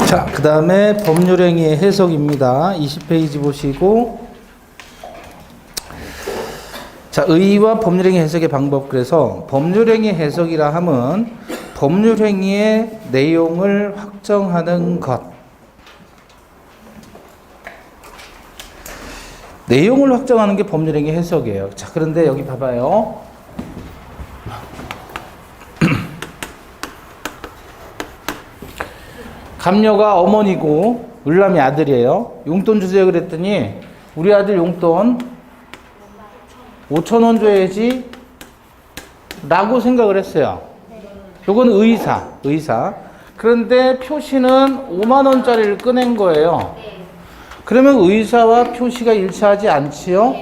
자, 그 다음에 법률행위의 해석입니다. 20페이지 보시고. 자, 의의와 법률행위 해석의 방법. 그래서 법률행위 해석이라 함은 법률행위의 내용을 확정하는 것. 내용을 확정하는 게 법률행위 해석이에요. 자, 그런데 여기 봐봐요. 감녀가 어머니고 을남이 아들이에요. 용돈 주세요 그랬더니 우리 아들 용돈 5,000원 줘야지 라고 생각을 했어요. 요건 의사. 그런데 표시는 5만원짜리를 꺼낸 거예요. 그러면 의사와 표시가 일치하지 않지요?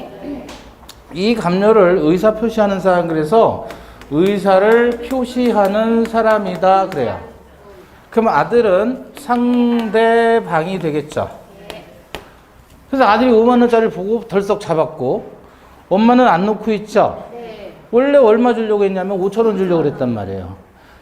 이 감녀를 의사 표시하는 사람, 그래서 의사를 표시하는 사람이다 그래요. 그럼 아들은 상대방이 되겠죠. 그래서 아들이 5만원짜리를 보고 덜썩 잡았고 엄마는 안 놓고 있죠. 원래 얼마 주려고 했냐면 5,000원 주려고 그랬단 말이에요.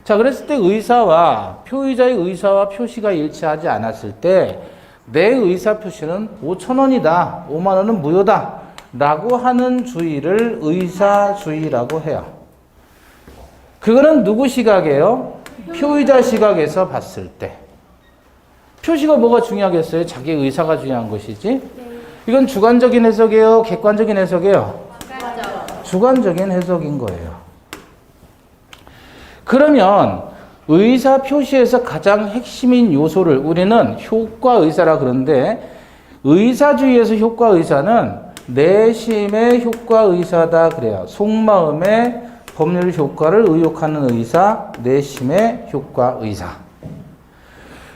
자, 그랬을 때 의사와 표의자의 의사와 표시가 일치하지 않았을 때 내 의사 표시는 5,000원이다, 5만원은 무효다 라고 하는 주의를 의사주의라고 해요. 그거는 누구 시각이에요? 표의자 시각에서 봤을 때. 표시가 뭐가 중요하겠어요? 자기 의사가 중요한 것이지. 이건 주관적인 해석이에요? 객관적인 해석이에요? 주관적인 해석인 거예요. 그러면 의사 표시에서 가장 핵심인 요소를 우리는 효과 의사라 그러는데, 의사주의에서 효과 의사는 내심의 효과 의사다 그래요. 속마음의 법률 효과를 의욕하는 의사, 내심의 효과 의사.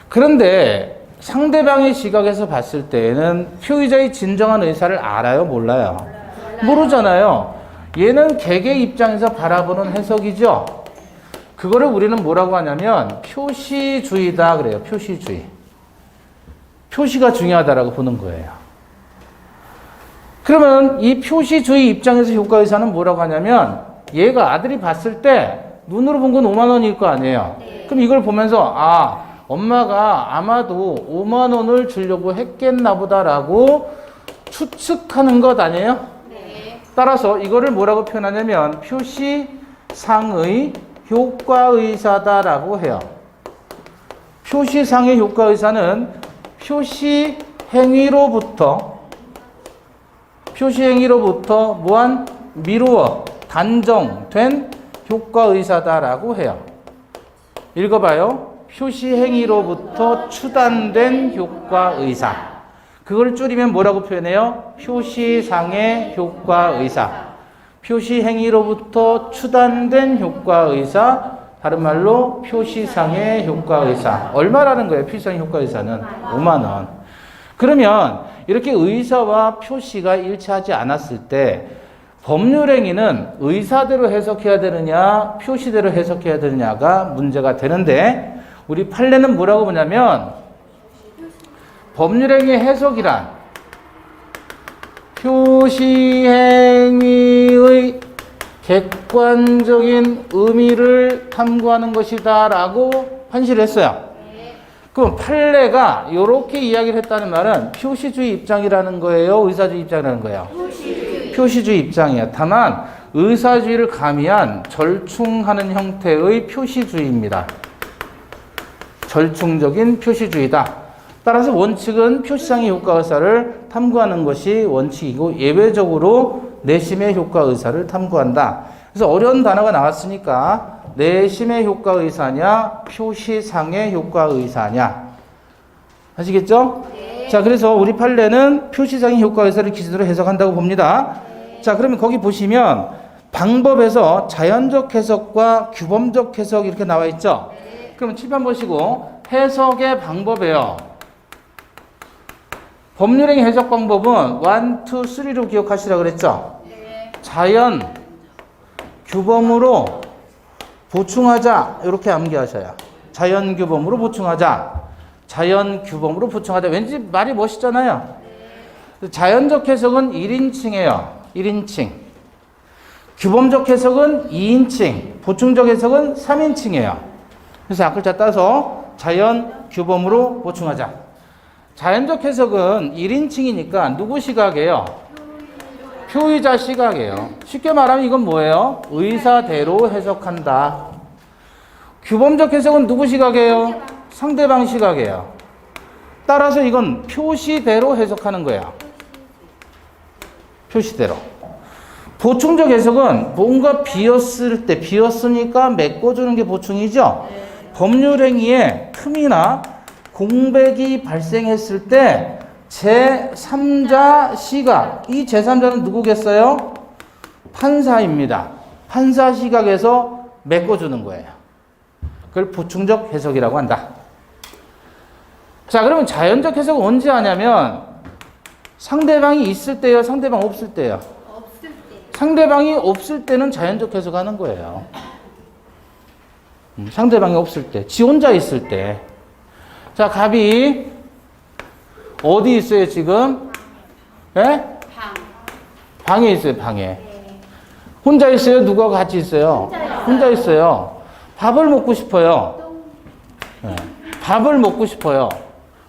그런데 상대방의 시각에서 봤을 때에는 표의자의 진정한 의사를 알아요? 몰라요? 모르잖아요. 얘는 객의 입장에서 바라보는 해석이죠. 그거를 우리는 뭐라고 하냐면 표시주의다 그래요. 표시주의. 표시가 중요하다라고 보는 거예요. 그러면 이 표시주의 입장에서 효과의사는 뭐라고 하냐면, 얘가 아들이 봤을 때 눈으로 본 건 5만 원일 거 아니에요. 그럼 이걸 보면서 엄마가 아마도 5만 원을 주려고 했겠나 보다라고 추측하는 것 아니에요? 따라서 이거를 뭐라고 표현하냐면 표시상의 효과의사다라고 해요. 표시상의 효과의사는 표시행위로부터 무한 미루어 단정된 효과의사다라고 해요. 읽어봐요. 표시행위로부터 추단된 효과의사. 그걸 줄이면 뭐라고 표현해요? 표시상의 효과의사. 표시행위로부터 추단된 효과의사, 다른 말로 표시상의 효과의사. 얼마라는 거예요? 표시상의 효과의사는 5만 원. 그러면 이렇게 의사와 표시가 일치하지 않았을 때 법률행위는 의사대로 해석해야 되느냐 표시대로 해석해야 되느냐가 문제가 되는데, 우리 판례는 뭐라고 보냐면 법률행위의 해석이란 표시행위의 객관적인 의미를 탐구하는 것이다 라고 판시를 했어요. 그럼 판례가 이렇게 이야기를 했다는 말은 표시주의 입장이라는 거예요? 의사주의 입장이라는 거예요? 표시주의 입장이에요. 다만 의사주의를 가미한 절충하는 형태의 표시주의입니다. 절충적인 표시주의다. 따라서 원칙은 표시상의 효과의사를 탐구하는 것이 원칙이고 예외적으로 내심의 효과의사를 탐구한다. 그래서 어려운 단어가 나왔으니까 내심의 효과의사냐 표시상의 효과의사냐 아시겠죠? 자, 그래서 우리 판례는 표시상의 효과의사를 기준으로 해석한다고 봅니다. 자, 그러면 거기 보시면 방법에서 자연적 해석과 규범적 해석 이렇게 나와 있죠? 그럼 칠판 보시고 해석의 방법이에요. 법률행위 해석 방법은 1, 2, 3로 기억하시라고 그랬죠? 자연, 규범으로 보충하자 이렇게 암기하셔요. 자연, 규범으로 보충하자. 자연, 규범으로 보충하자. 왠지 말이 멋있잖아요. 자연적 해석은 1인칭이에요. 1인칭. 규범적 해석은 2인칭. 보충적 해석은 3인칭이에요. 그래서 앞글자 따서 자연 규범으로 보충하자. 자연적 해석은 1인칭이니까 누구 시각이에요? 표의자 시각이에요. 쉽게 말하면 이건 뭐예요? 의사대로 해석한다. 규범적 해석은 누구 시각이에요? 상대방 시각이에요. 따라서 이건 표시대로 해석하는 거야. 표시대로. 보충적 해석은 뭔가 비었을 때, 비었으니까 메꿔주는 게 보충이죠. 법률 행위에 틈이나 공백이 발생했을 때 제3자 시각, 이 제3자는 누구겠어요? 판사입니다. 판사 시각에서 메꿔주는 거예요. 그걸 보충적 해석이라고 한다. 자, 그러면 자연적 해석은 언제 하냐면 상대방이 있을 때요, 상대방 없을 때요. 없을 때. 상대방이 없을 때는 자연적 해석하는 거예요. 상대방이 없을 때, 지 혼자 있을 때. 자, 갑이 어디 있어요, 지금? 예? 방. 방에 있어요, 방에. 네. 혼자 있어요? 누가 같이 있어요? 혼자 있어요. 밥을 먹고 싶어요. 예. 밥을 먹고 싶어요.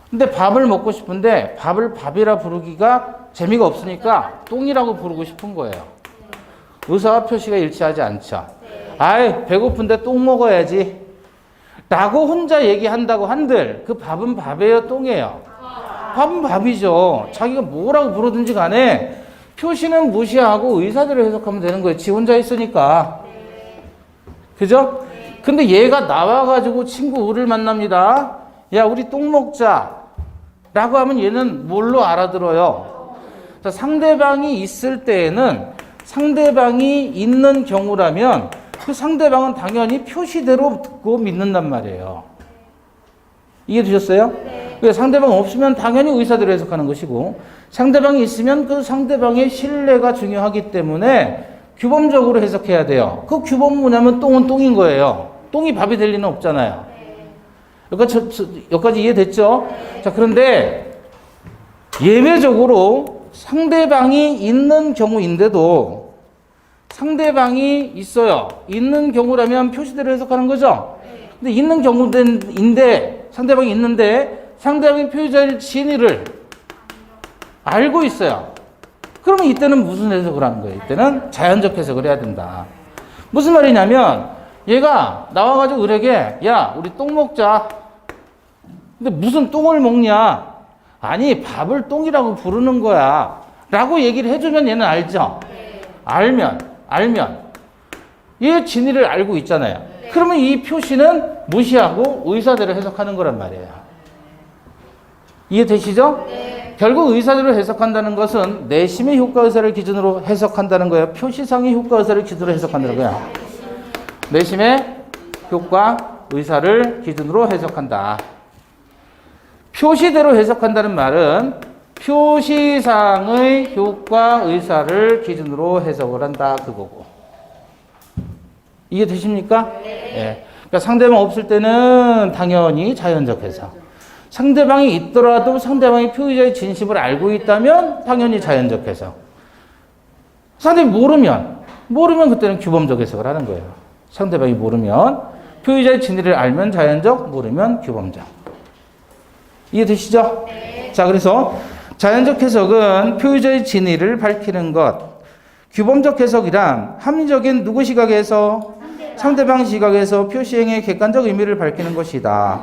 근데 밥을 먹고 싶은데 밥을 밥이라 부르기가 재미가 없으니까 똥이라고 부르고 싶은 거예요. 의사와 표시가 일치하지 않죠. 아이, 배고픈데 똥 먹어야지 라고 혼자 얘기한다고 한들 그 밥은 밥이에요, 똥이에요? 밥은 밥이죠. 자기가 뭐라고 부르든지 간에 표시는 무시하고 의사대로 해석하면 되는 거예요. 지 혼자 있으니까. 그죠? 근데 얘가 나와가지고 친구를 만납니다. 야, 우리 똥 먹자 라고 하면 얘는 뭘로 알아들어요? 자, 상대방이 있을 때에는, 상대방이 있는 경우라면 그 상대방은 당연히 표시대로 듣고 믿는단 말이에요. 이해되셨어요? 네. 상대방 없으면 당연히 의사대로 해석하는 것이고, 상대방이 있으면 그 상대방의 신뢰가 중요하기 때문에 규범적으로 해석해야 돼요. 그 규범은 뭐냐면 똥은 똥인 거예요. 똥이 밥이 될 리는 없잖아요. 여기까지 이해됐죠? 자, 그런데 예외적으로 상대방이 있는 경우인데도, 상대방이 있어요. 있는 경우라면 표시대로 해석하는 거죠? 근데 있는 경우인데, 상대방이 있는데 상대방이 표의자의 진위를 알고 있어요. 그러면 이때는 무슨 해석을 하는 거예요? 이때는 자연적 해석을 해야 된다. 무슨 말이냐면 얘가 나와가지고 을에게 야, 우리 똥 먹자. 근데 무슨 똥을 먹냐? 아니, 밥을 똥이라고 부르는 거야 라고 얘기를 해주면 얘는 알죠? 알면 얘 진위를 알고 있잖아요. 그러면 이 표시는 무시하고 의사대로 해석하는 거란 말이에요. 이해되시죠? 네. 결국 의사대로 해석한다는 것은 내심의 효과 의사를 기준으로 해석한다는 거예요. 표시상의 효과 의사를 기준으로 해석한다는 거예요. 내심의 효과 의사를 기준으로 해석한다. 표시대로 해석한다는 말은 표시상의 효과 의사를 기준으로 해석을 한다, 그거고. 이해되십니까? 네. 그러니까 상대방 없을 때는 당연히 자연적 해석. 상대방이 있더라도 상대방이 표의자의 진심을 알고 있다면 당연히 자연적 해석. 상대방이 모르면 그때는 규범적 해석을 하는 거예요. 상대방이 모르면, 표의자의 진위를 알면 자연적, 모르면 규범적. 이해되시죠? 네. 자, 그래서 자연적 해석은 표의자의 진위를 밝히는 것. 규범적 해석이란 합리적인 누구 시각에서? 상대방 시각에서 표시행의 객관적 의미를 밝히는 것이다.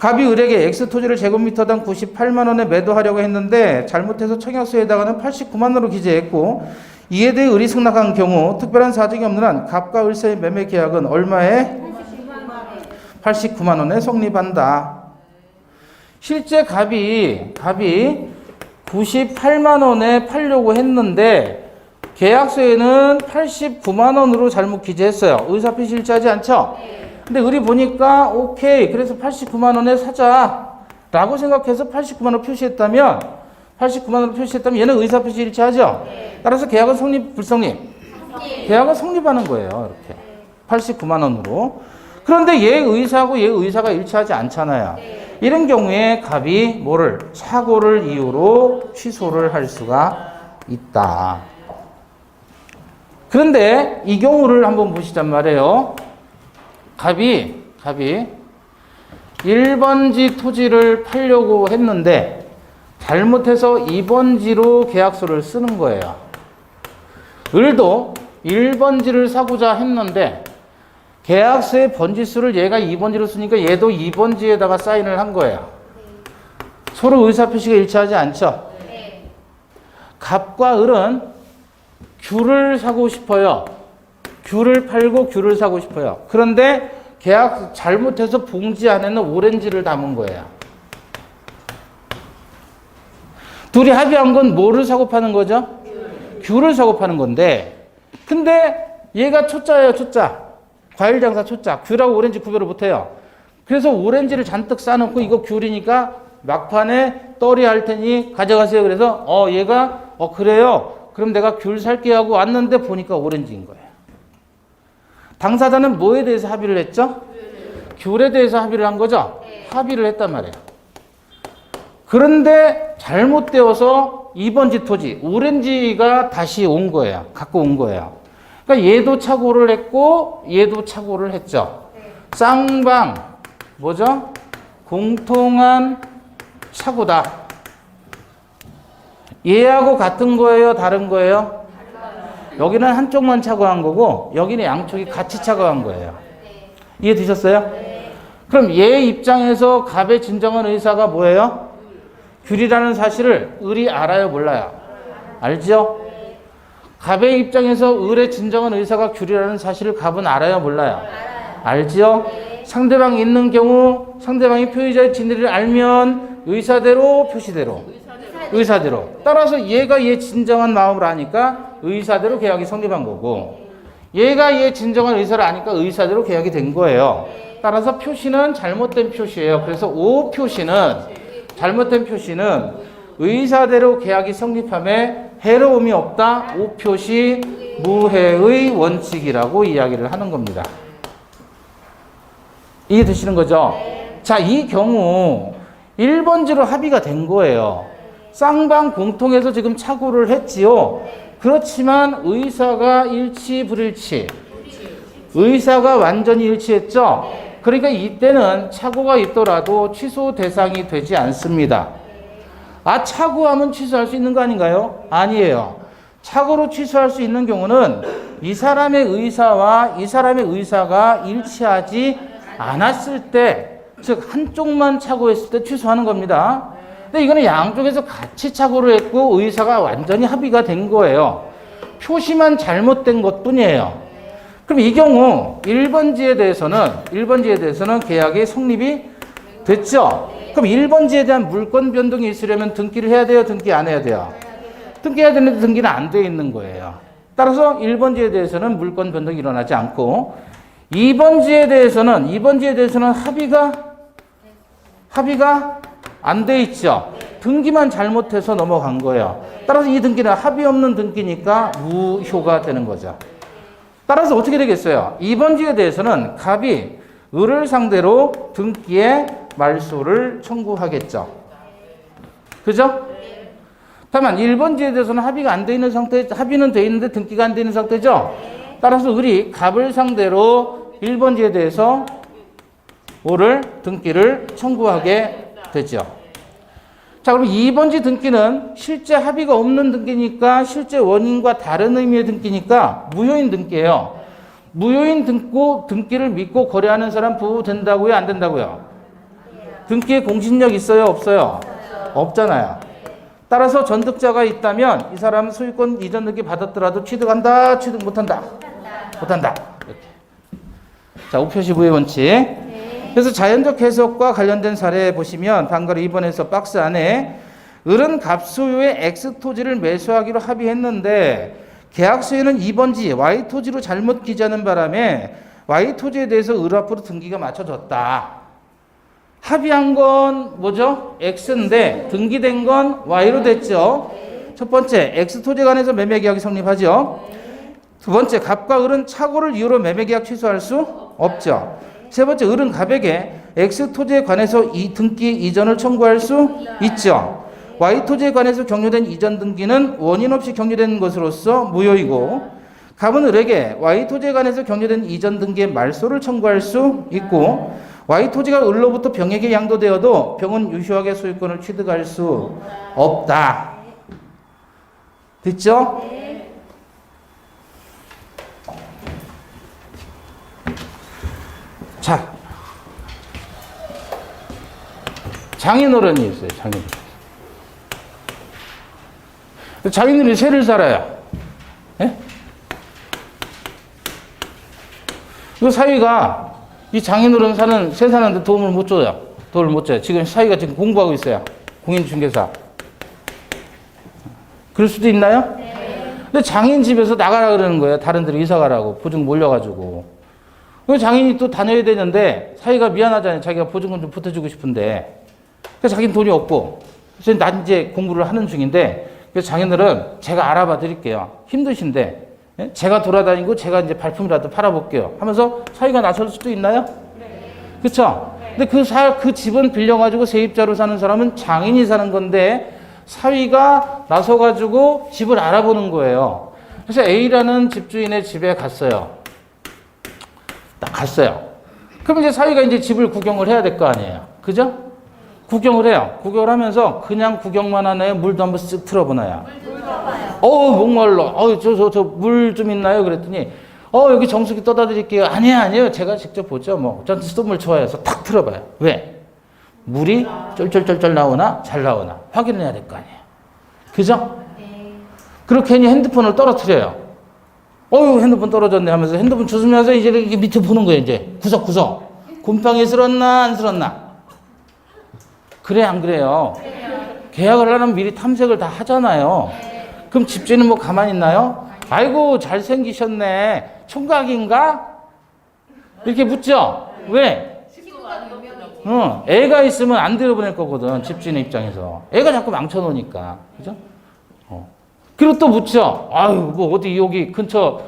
갑이 을에게 X 토지를 제곱미터당 98만 원에 매도하려고 했는데 잘못해서 청약서에 해당하는 89만 원으로 기재했고, 이에 대해 을이 승낙한 경우 특별한 사정이 없는 한 갑과 을 사이의 매매 계약은 얼마에? 89만 원에 성립한다. 실제 갑이 98만 원에 팔려고 했는데 계약서에는 89만 원으로 잘못 기재했어요. 의사표시 일치하지 않죠? 근데 을이 보니까 오케이, 그래서 89만 원에 사자 라고 생각해서 89만 원 표시했다면, 89만 원을 표시했다면 얘는 의사표시 일치하죠? 따라서 계약은 성립, 불성립? 계약은 성립하는 거예요. 이렇게 89만 원으로. 그런데 얘 의사하고 얘 의사가 일치하지 않잖아요. 이런 경우에 갑이 뭐를? 착오를 이유로 취소를 할 수가 있다. 그런데 이 경우를 한번 보시잔 말이에요. 갑이 1번지 토지를 팔려고 했는데 잘못해서 2번지로 계약서를 쓰는 거예요. 을도 1번지를 사고자 했는데 계약서의 번지수를 얘가 2번지로 쓰니까 얘도 2번지에다가 사인을 한 거예요. 서로 의사표시가 일치하지 않죠? 갑과 을은 귤을 사고 싶어요. 귤을 팔고 귤을 사고 싶어요. 그런데 계약 잘못해서 봉지 안에는 오렌지를 담은 거예요. 둘이 합의한 건 뭐를 사고 파는 거죠? 귤을 사고 파는 건데, 근데 얘가 초짜예요, 초짜. 과일 장사 초짜. 귤하고 오렌지 구별을 못해요. 그래서 오렌지를 잔뜩 싸놓고 이거 귤이니까 막판에 떨이 할 테니 가져가세요. 그래서 얘가 그래요. 그럼 내가 귤 살게 하고 왔는데 보니까 오렌지인 거예요. 당사자는 뭐에 대해서 합의를 했죠? 귤에 대해서 합의를 한 거죠? 합의를 했단 말이에요. 그런데 잘못되어서 2번지 토지, 오렌지가 다시 온 거예요. 갖고 온 거예요. 그러니까 얘도 착오를 했고 얘도 착오를 했죠. 쌍방 뭐죠? 공통한 착오다. 얘하고 같은 거예요? 다른 거예요? 여기는 한쪽만 착오한 거고 여기는 양쪽이 같이 착오한 거예요. 이해되셨어요? 그럼 얘 입장에서 갑의 진정한 의사가 뭐예요? 귤이라는 사실을 을이 알아요? 몰라요? 알죠? 갑의 입장에서 을의 진정한 의사가 귤이라는 사실을 갑은 알아요? 몰라요? 알죠? 상대방이 있는 경우 상대방이 표의자의 진리를 알면 의사대로 표시대로 의사대로. 따라서 얘가 얘 진정한 마음을 아니까 의사대로 계약이 성립한 거고 얘가 얘 진정한 의사를 아니까 의사대로 계약이 된 거예요. 따라서 표시는 잘못된 표시예요. 그래서 O 표시는 잘못된 표시는 의사대로 계약이 성립함에 해로움이 없다. O 표시 무해의 원칙이라고 이야기를 하는 겁니다. 이해되시는 거죠? 자, 이 경우 1번지로 합의가 된 거예요. 쌍방 공통해서 지금 착오를 했지요. 그렇지만 의사가 일치 불일치. 의사가 완전히 일치했죠. 그러니까 이때는 착오가 있더라도 취소 대상이 되지 않습니다. 착오하면 취소할 수 있는 거 아닌가요? 아니에요. 착오로 취소할 수 있는 경우는 이 사람의 의사와 이 사람의 의사가 일치하지 않았을 때, 즉 한쪽만 착오했을 때 취소하는 겁니다. 근데 이거는 양쪽에서 같이 착오를 했고 의사가 완전히 합의가 된 거예요. 표시만 잘못된 것뿐이에요. 그럼 이 경우 1번지에 대해서는 계약이 성립이 됐죠. 그럼 1번지에 대한 물권 변동이 있으려면 등기를 해야 돼요? 등기 안 해야 돼요? 등기해야 되는데 등기는 안 돼 있는 거예요. 따라서 1번지에 대해서는 물권 변동이 일어나지 않고 2번지에 대해서는 합의가 안 돼 있죠. 등기만 잘못해서 넘어간 거예요. 따라서 이 등기는 합의 없는 등기니까 무효가 되는 거죠. 따라서 어떻게 되겠어요? 2번지에 대해서는 갑이 을을 상대로 등기에 말소를 청구하겠죠. 그죠? 다만 1번지에 대해서는 합의가 안 돼 있는 상태, 합의는 돼 있는데 등기가 안 돼 있는 상태죠. 따라서 을이 갑을 상대로 1번지에 대해서 을을 등기를 청구하게 되죠. 자, 그럼 2번지 등기는 실제 합의가 없는 등기니까 실제 원인과 다른 의미의 등기니까 무효인 등기예요. 무효인 등기를 믿고 거래하는 사람 부부된다고요? 안 된다고요? 등기에 공신력 있어요? 없어요? 없잖아요. 따라서 전득자가 있다면 이 사람은 소유권 이전 등기 받았더라도 취득한다? 취득 못한다? 못한다. 이렇게. 자, 우표시부의 원칙. 그래서 자연적 해석과 관련된 사례 보시면 방금 2번에서 박스 안에 을은 갑소유의 X 토지를 매수하기로 합의했는데 계약서에는 2번지 Y 토지로 잘못 기재하는 바람에 Y 토지에 대해서 을 앞으로 등기가 맞춰졌다. 합의한 건 뭐죠? X인데 등기된 건 Y로 됐죠. 첫 번째, X 토지에 관해서 매매계약이 성립하죠. 두 번째, 갑과 을은 착오를 이유로 매매계약 취소할 수 없죠. 세 번째, 을은 갑에게 X 토지에 관해서 이 등기 이전을 청구할 수 있죠. Y 토지에 관해서 격려된 이전 등기는 원인 없이 격려된 것으로서 무효이고, 갑은 을에게 Y 토지에 관해서 격려된 이전 등기의 말소를 청구할 수 있고, Y 토지가 을로부터 병에게 양도되어도 병은 유효하게 소유권을 취득할 수 없다. 됐죠? 자, 장인어른이 있어요. 장인어른이 새를 살아요. 예? 그 사위가 이 장인어른 새 사는데 도움을 못 줘요. 도움을 못 줘요. 지금 사위가 지금 공부하고 있어요. 공인중개사. 그럴 수도 있나요? 네. 근데 장인 집에서 나가라 그러는 거예요. 다른 데로 이사 가라고. 보증 몰려가지고. 장인이 또 다녀야 되는데 사위가 미안하잖아요. 자기가 보증금 좀 보태주고 싶은데. 그래서 자기는 돈이 없고. 그래서 난 이제 공부를 하는 중인데 그래서 장인들은 제가 알아봐 드릴게요. 힘드신데 제가 돌아다니고 제가 이제 발품이라도 팔아볼게요. 하면서 사위가 나설 수도 있나요? 네. 그렇죠? 네. 근데 그 집은 빌려가지고 세입자로 사는 사람은 장인이 사는 건데 사위가 나서가지고 집을 알아보는 거예요. 그래서 A라는 집주인의 집에 갔어요. 딱 갔어요. 그럼 이제 사위가 이제 집을 구경을 해야 될 거 아니에요. 그죠? 구경을 해요. 구경을 하면서 그냥 구경만 하나요? 물도 한번 쓱 틀어보나요? 목말라. 저 물 좀 있나요? 그랬더니, 여기 정수기 떠다 드릴게요. 아니에요. 제가 직접 보죠. 전 수돗물 좋아해서 탁 틀어봐요. 왜? 물이 쫄쫄쫄쫄 나오나? 잘 나오나? 확인을 해야 될 거 아니에요. 그죠? 네. 그렇게 괜히 핸드폰을 떨어뜨려요. 핸드폰 떨어졌네 하면서 핸드폰 주스면서 이제 이렇게 밑에 보는 거예요. 이제 구석구석. 곰팡이 쓸었나? 안 쓸었나? 그래, 안 그래요? 계약을 하려면 미리 탐색을 다 하잖아요. 그럼 집주인은 뭐 가만히 있나요? 아이고, 잘생기셨네. 총각인가? 이렇게 묻죠? 왜? 애가 있으면 안 들여보낼 거거든, 집주인의 입장에서. 애가 자꾸 망쳐놓으니까. 그죠? 그리고 또 묻죠? 어디 여기 근처,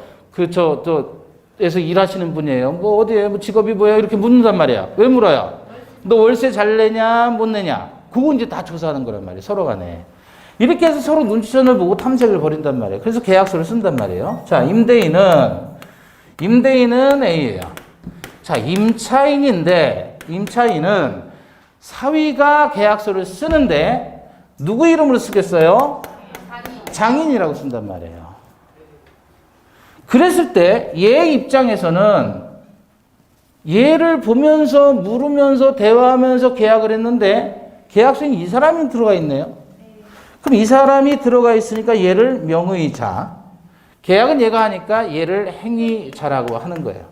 에서 일하시는 분이에요. 어디에, 직업이 뭐예요? 이렇게 묻는단 말이야. 왜 물어요? 너 월세 잘 내냐, 못 내냐? 그거 이제 다 조사하는 거란 말이에요, 서로 간에. 이렇게 해서 서로 눈치전을 보고 탐색을 벌인단 말이에요. 그래서 계약서를 쓴단 말이에요. 자, 임대인은 A예요. 자, 임차인은 사위가 계약서를 쓰는데 누구 이름으로 쓰겠어요? 장인이라고 쓴단 말이에요. 그랬을 때 얘 입장에서는 얘를 보면서 물으면서 대화하면서 계약을 했는데 계약서에 이 사람이 들어가 있네요. 그럼 이 사람이 들어가 있으니까 얘를 명의자, 계약은 얘가 하니까 얘를 행위자라고 하는 거예요.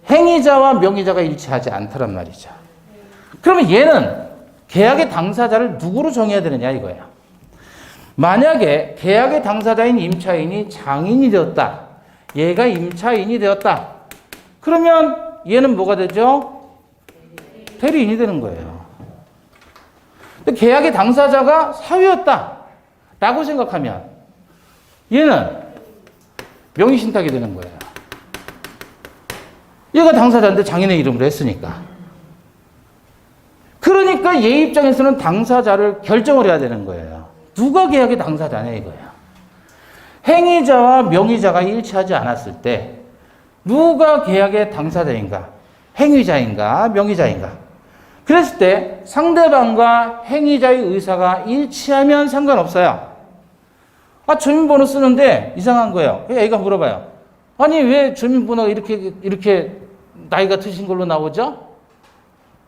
행위자와 명의자가 일치하지 않다란 말이죠. 그러면 얘는 계약의 당사자를 누구로 정해야 되느냐 이거예요. 만약에 계약의 당사자인 임차인이 장인이 되었다. 얘가 임차인이 되었다. 그러면 얘는 뭐가 되죠? 대리인이 되는 거예요. 근데 계약의 당사자가 사위였다. 라고 생각하면 얘는 명의신탁이 되는 거예요. 얘가 당사자인데 장인의 이름으로 했으니까. 그러니까 얘 입장에서는 당사자를 결정을 해야 되는 거예요. 누가 계약의 당사자냐 이거예요. 행위자와 명의자가 일치하지 않았을 때 누가 계약의 당사자인가? 행위자인가? 명의자인가? 그랬을 때 상대방과 행위자의 의사가 일치하면 상관없어요. 주민번호 쓰는데 이상한 거예요. 애가 물어봐요. 아니, 왜 주민번호가 이렇게 나이가 드신 걸로 나오죠?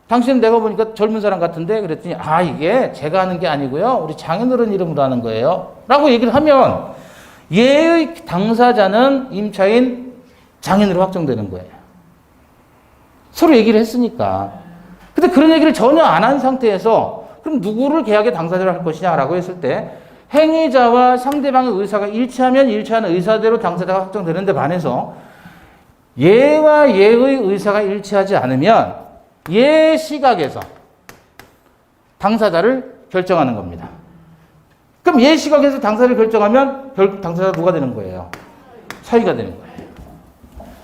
당신은 내가 보니까 젊은 사람 같은데? 그랬더니, 이게 제가 하는 게 아니고요. 우리 장인어른 이름으로 하는 거예요. 라고 얘기를 하면 얘의 당사자는 임차인 장인으로 확정되는 거예요. 서로 얘기를 했으니까. 근데 그런 얘기를 전혀 안 한 상태에서 그럼 누구를 계약의 당사자로 할 것이냐라고 했을 때 행위자와 상대방의 의사가 일치하면 일치하는 의사대로 당사자가 확정되는데 반해서 얘와 얘의 의사가 일치하지 않으면 얘 시각에서 당사자를 결정하는 겁니다. 그럼 얘 시각에서 당사자를 결정하면 당사자가 누가 되는 거예요? 사위가 되는 거예요.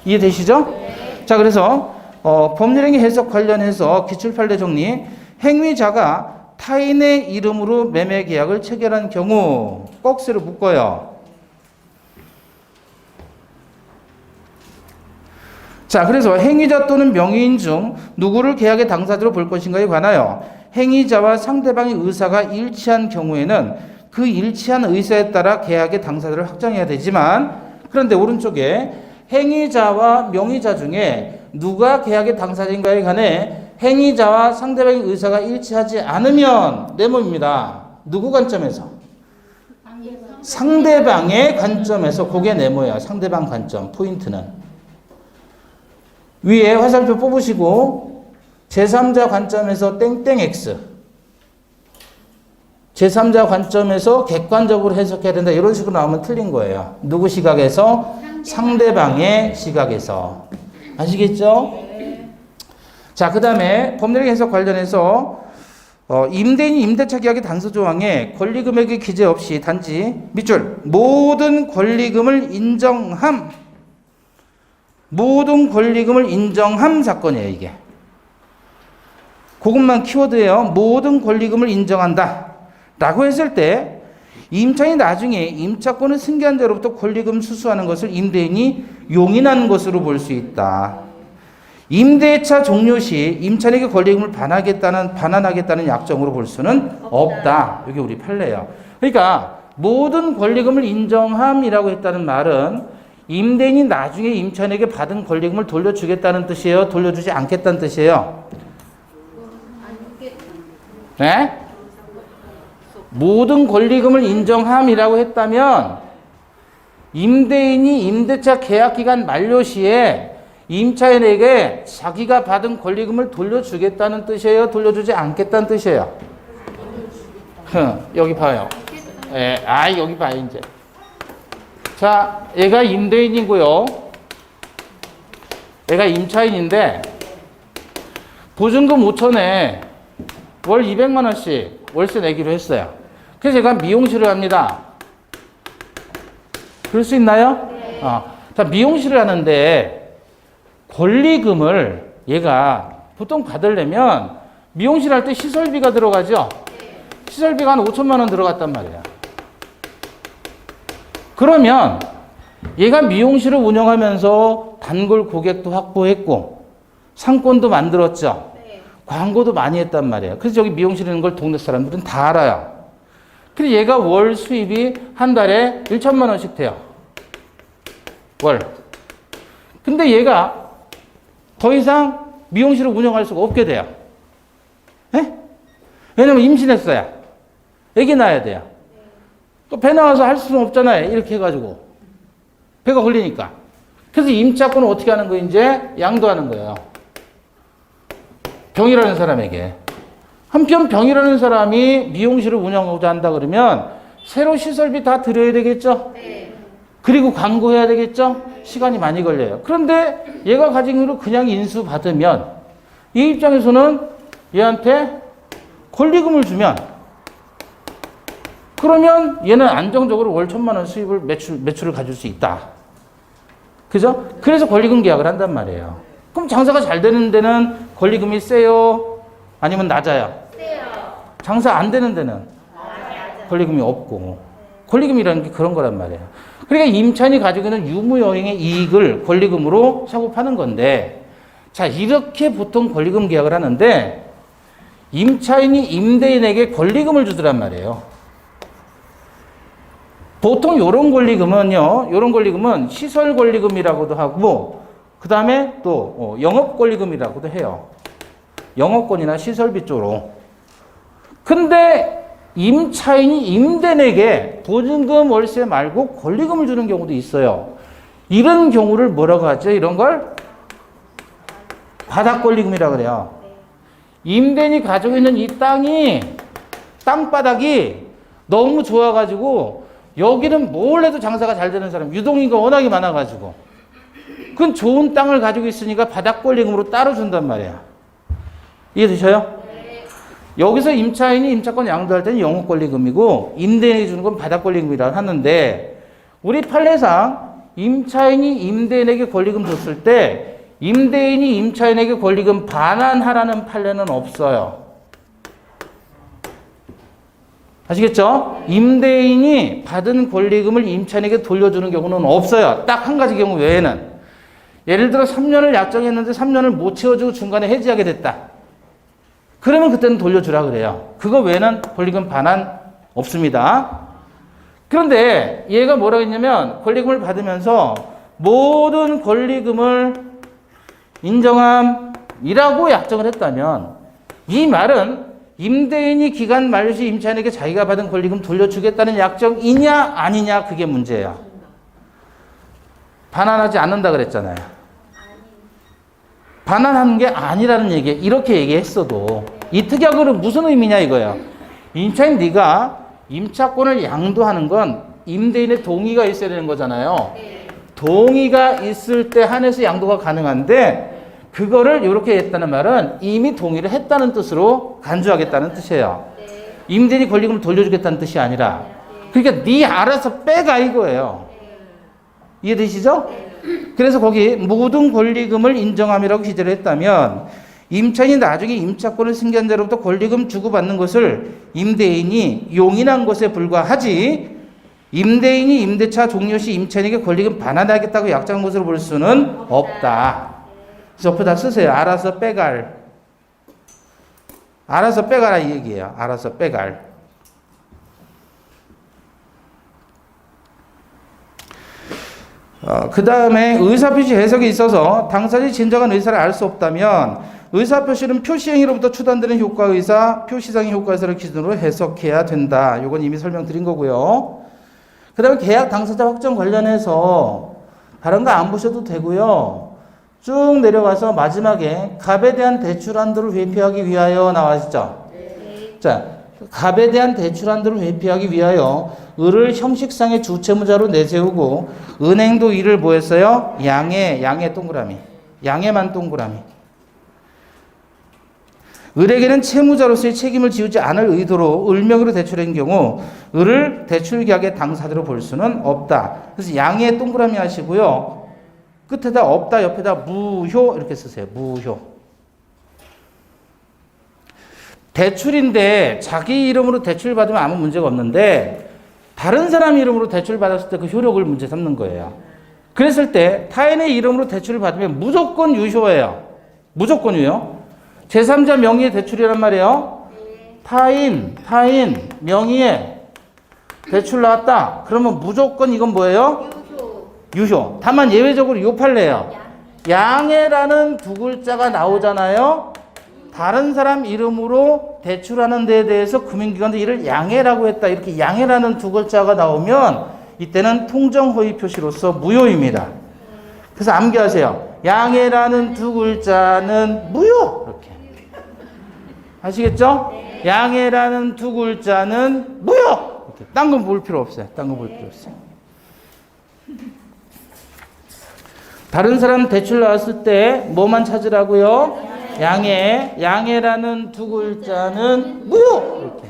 이해되시죠? 네. 자, 그래서 법률행위 해석 관련해서 기출판례 정리. 행위자가 타인의 이름으로 매매 계약을 체결한 경우 꼭지를 묶어요. 자, 그래서 행위자 또는 명의인 중 누구를 계약의 당사자로 볼 것인가에 관하여 행위자와 상대방의 의사가 일치한 경우에는 그 일치한 의사에 따라 계약의 당사자를 확정해야 되지만, 그런데 오른쪽에 행위자와 명의자 중에 누가 계약의 당사자인가에 관해 행위자와 상대방의 의사가 일치하지 않으면 네모입니다. 누구 관점에서? 상대방의 관점에서. 그게 네모예요. 상대방 관점. 포인트는 위에 화살표 뽑으시고 제3자 관점에서 땡땡X, 제3자 관점에서 객관적으로 해석해야 된다, 이런 식으로 나오면 틀린 거예요. 누구 시각에서? 상대방의 시각에서. 아시겠죠? 자, 그 다음에 법률 해석 관련해서 임대인이 임대차 계약의 단서 조항에 권리 금액의 기재 없이 단지 밑줄 모든 권리금을 인정함, 모든 권리금을 인정함 사건이에요. 이게 그것만 키워드예요. 모든 권리금을 인정한다 라고 했을 때 임차인이 나중에 임차권을 승계한 자로부터 권리금 수수하는 것을 임대인이 용인한 것으로 볼 수 있다. 임대차 종료 시 임차인에게 권리금을 반환하겠다는 약정으로 볼 수는 없다. 이게 우리 판례예요. 그러니까 모든 권리금을 인정함이라고 했다는 말은 임대인이 나중에 임차인에게 받은 권리금을 돌려주겠다는 뜻이에요? 돌려주지 않겠다는 뜻이에요? 네? 모든 권리금을 인정함이라고 했다면 임대인이 임대차 계약기간 만료 시에 임차인에게 자기가 받은 권리금을 돌려주겠다는 뜻이에요? 돌려주지 않겠다는 뜻이에요? 여기 봐요. 여기 봐요, 이제. 자, 얘가 임대인이고요. 얘가 임차인인데, 보증금 5천에 월 200만원씩 월세 내기로 했어요. 그래서 제가 미용실을 합니다. 그럴 수 있나요? 네. 자, 미용실을 하는데, 권리금을 얘가 보통 받으려면 미용실 할 때 시설비가 들어가죠? 네. 시설비가 한 5천만 원 들어갔단 말이에요. 그러면 얘가 미용실을 운영하면서 단골 고객도 확보했고 상권도 만들었죠? 네. 광고도 많이 했단 말이에요. 그래서 여기 미용실에 있는 걸 동네 사람들은 다 알아요. 그래서 얘가 월 수입이 한 달에 1천만 원씩 돼요. 월. 근데 얘가 더 이상 미용실을 운영할 수가 없게 돼요. 에? 왜냐면 임신했어요. 애기 낳아야 돼요. 배 나와서 할 수는 없잖아요. 이렇게 해가지고. 배가 걸리니까. 그래서 임차권을 어떻게 하는 거예요? 이제 양도하는 거예요. 병이라는 사람에게. 한편 병이라는 사람이 미용실을 운영하고자 한다 그러면 새로 시설비 다 들여야 되겠죠? 네. 그리고 광고해야 되겠죠? 시간이 많이 걸려요. 그런데 얘가 가진 돈을 그냥 인수받으면 이 입장에서는 얘한테 권리금을 주면 그러면 얘는 안정적으로 월 1,000만 원 수입을 매출을 가질 수 있다. 그죠? 그래서 권리금 계약을 한단 말이에요. 그럼 장사가 잘 되는 데는 권리금이 세요? 아니면 낮아요? 세요. 장사 안 되는 데는 권리금이 없고. 권리금이라는 게 그런 거란 말이에요. 그러니까 임차인이 가지고 있는 유무여행의 이익을 권리금으로 사고 파는 건데, 자, 이렇게 보통 권리금 계약을 하는데 임차인이 임대인에게 권리금을 주더란 말이에요. 보통 이런 권리금은요, 이런 권리금은 시설 권리금이라고도 하고, 그 다음에 또 영업 권리금이라고도 해요. 영업권이나 시설비 쪽으로. 근데 임차인이 임대인에게 보증금 월세 말고 권리금을 주는 경우도 있어요. 이런 경우를 뭐라고 하죠? 이런 걸 바닥 권리금이라고 그래요. 임대인이 가지고 있는 이 땅바닥이 너무 좋아가지고 여기는 뭘 해도 장사가 잘 되는 사람, 유동인가 워낙에 많아가지고 그건 좋은 땅을 가지고 있으니까 바닥 권리금으로 따로 준단 말이야. 이해되셔요? 여기서 임차인이 임차권 양도할 때는 영업 권리금이고 임대인이 주는 건 바닥 권리금이라고 하는데, 우리 판례상 임차인이 임대인에게 권리금 줬을 때 임대인이 임차인에게 권리금 반환하라는 판례는 없어요. 아시겠죠? 임대인이 받은 권리금을 임차인에게 돌려주는 경우는 없어요. 딱 한 가지 경우 외에는. 예를 들어 3년을 약정했는데 3년을 못 채워주고 중간에 해지하게 됐다. 그러면 그때는 돌려주라 그래요. 그거 외에는 권리금 반환 없습니다. 그런데 얘가 뭐라고 했냐면 권리금을 받으면서 모든 권리금을 인정함이라고 약정을 했다면 이 말은 임대인이 기간 만료 시 임차인에게 자기가 받은 권리금 돌려주겠다는 약정이냐 아니냐 그게 문제예요. 반환하지 않는다 그랬잖아요. 반환하는 게 아니라는 얘기, 이렇게 얘기했어도 이 특약으로 무슨 의미냐 이거예요. 임차인 네가 임차권을 양도하는 건 임대인의 동의가 있어야 되는 거잖아요. 동의가 있을 때 한해서 양도가 가능한데 그거를 이렇게 했다는 말은 이미 동의를 했다는 뜻으로 간주하겠다는 뜻이에요. 임대인이 권리금을 돌려주겠다는 뜻이 아니라 그러니까 네 알아서 빼가 이거예요. 이해되시죠? 그래서 거기 모든 권리금을 인정함이라고 기재를 했다면 임차인이 나중에 임차권을 승계한 자로부터 권리금 주고받는 것을 임대인이 용인한 것에 불과하지 임대인이 임대차 종료 시 임차인에게 권리금 반환하겠다고 약정한 것으로 볼 수는 없다. 그래서 옆에다 쓰세요. 알아서 빼갈. 알아서 빼가라 이 얘기예요. 알아서 빼갈. 그 다음에 의사표시 해석에 있어서 당사자의 진정한 의사를 알 수 없다면 의사표시는 표시행위로부터 추단되는 효과의사, 표시상의 효과의사를 기준으로 해석해야 된다. 이건 이미 설명드린 거고요. 그 다음에 계약 당사자 확정 관련해서 다른 거 안 보셔도 되고요. 쭉 내려가서 마지막에 갑에 대한 대출 한도를 회피하기 위하여 나와있죠. 자, 갑에 대한 대출 한도를 회피하기 위하여 을을 형식상의 주채무자로 내세우고 은행도 이를 뭐 했어요? 양해 동그라미. 양해만 동그라미. 을에게는 채무자로서의 책임을 지우지 않을 의도로 을명의로 대출한 경우 을을 대출계약의 당사자로 볼 수는 없다. 그래서 양해 동그라미 하시고요. 끝에다 없다 옆에다 무효 이렇게 쓰세요. 무효. 대출인데 자기 이름으로 대출 받으면 아무 문제가 없는데 다른 사람 이름으로 대출 받았을 때 그 효력을 문제 삼는 거예요. 그랬을 때 타인의 이름으로 대출을 받으면 무조건 유효예요. 무조건 유효. 제3자 명의의 대출이란 말이에요. 타인 명의의 대출 나왔다. 그러면 무조건 이건 뭐예요? 유효. 다만 예외적으로 요 판례예요. 양해라는 두 글자가 나오잖아요. 다른 사람 이름으로 대출하는 데에 대해서 금융기관도 이를 양해라고 했다. 이렇게 양해라는 두 글자가 나오면 이때는 통정허위 표시로서 무효입니다. 그래서 암기하세요. 양해라는 두 글자는 무효. 이렇게. 아시겠죠? 양해라는 두 글자는 무효. 딴 건 볼 필요 없어요. 딴 건 볼 필요 없어요. 다른 사람 대출 나왔을 때 뭐만 찾으라고요? 양해라는 두 글자는 무효. 이렇게.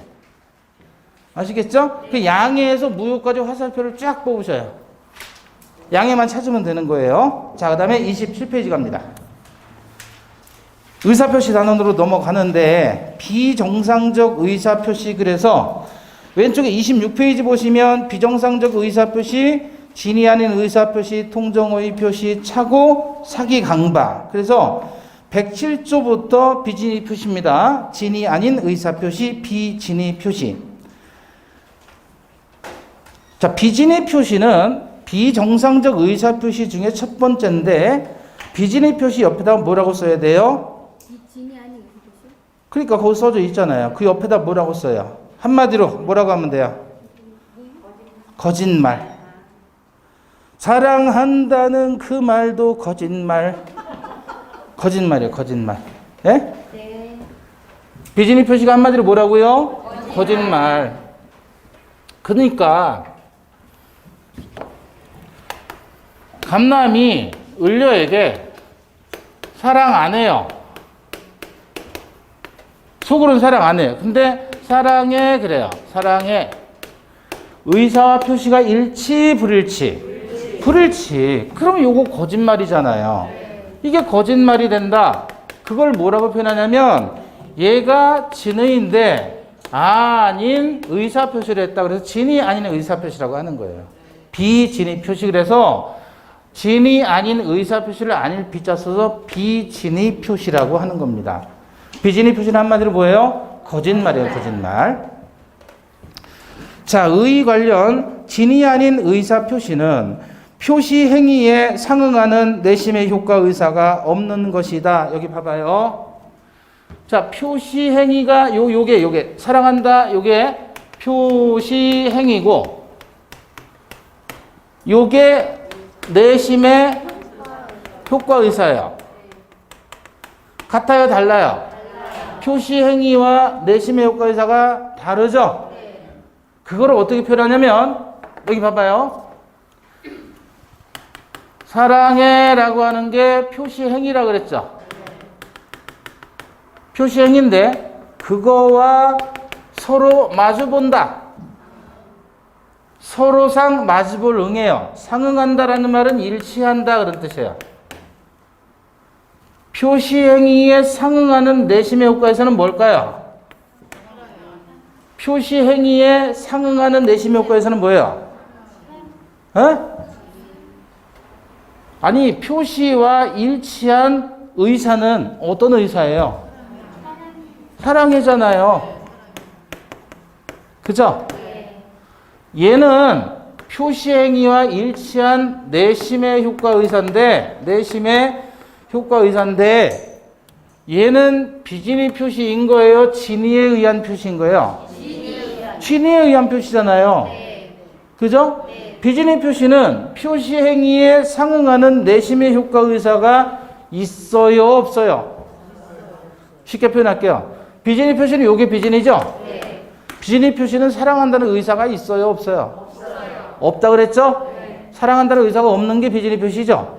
아시겠죠? 그 양해에서 무효까지 화살표를 쫙 뽑으셔요. 양해만 찾으면 되는 거예요. 자, 그 다음에 27페이지 갑니다. 의사표시 단원으로 넘어가는데 비정상적 의사표시 그래서 왼쪽에 26페이지 보시면 비정상적 의사표시, 진이 아닌 의사표시, 통정의 표시, 착오, 사기 강박. 그래서 107조부터 비진의 표시입니다. 진이 아닌 의사표시, 비진의 표시. 자, 비진의 표시는 비정상적 의사표시 중에 첫 번째인데 비진의 표시 옆에다 뭐라고 써야 돼요? 진이 아닌 의사표시? 그러니까 거기 써져 있잖아요. 그 옆에다 뭐라고 써요? 한마디로 뭐라고 하면 돼요? 거짓말. 사랑한다는 그 말도 거짓말. 거짓말이에요, 거짓말. 예? 네. 비진의 표시가 한마디로 뭐라고요? 거짓말. 그러니까 감남이 을녀에게 사랑 안 해요. 속으로는 사랑 안 해요. 근데 사랑해 그래요. 사랑해. 의사와 표시가 일치, 불일치? 불일치. 그럼 요거 거짓말이잖아요. 이게 거짓말이 된다. 그걸 뭐라고 표현하냐면 얘가 진의인데 아닌 의사표시를 했다. 그래서 진이 아닌 의사표시라고 하는 거예요. 비진의 표시. 그래서 진이 아닌 의사표시를 아닐 비자 써서 비진의 표시라고 하는 겁니다. 비진의 표시는 한마디로 뭐예요? 거짓말이에요, 거짓말. 자, 의 관련 진이 아닌 의사표시는 표시 행위에 상응하는 내심의 효과 의사가 없는 것이다. 여기 봐봐요. 자, 표시 행위가 요게 사랑한다. 요게 표시 행위고 요게 내심의 효과 의사예요. 같아요, 달라요? 표시 행위와 내심의 효과 의사가 다르죠? 그거를 어떻게 표현하냐면 여기 봐봐요. 사랑해라고 하는 게 표시 행위라 그랬죠? 표시 행위인데 그거와 서로 마주본다. 서로상 마주볼 응해요. 상응한다라는 말은 일치한다 그런 뜻이에요. 표시 행위에 상응하는 내심의 효과에서는 뭘까요? 표시 행위에 상응하는 내심의 효과에서는 뭐예요? 아니, 표시와 일치한 의사는 어떤 의사예요? 사랑이잖아요. 그죠? 얘는 표시 행위와 일치한 내심의 효과 의사인데, 얘는 비진의 표시인 거예요? 진의에 의한 표시인 거예요? 진의에 의한 표시잖아요. 그죠? 비진의 표시는 표시 행위에 상응하는 내심의 효과 의사가 있어요, 없어요? 쉽게 표현할게요. 비진의 표시는 요게 비진이죠? 비진의 표시는 사랑한다는 의사가 있어요, 없어요? 없다 그랬죠? 사랑한다는 의사가 없는 게 비진의 표시죠?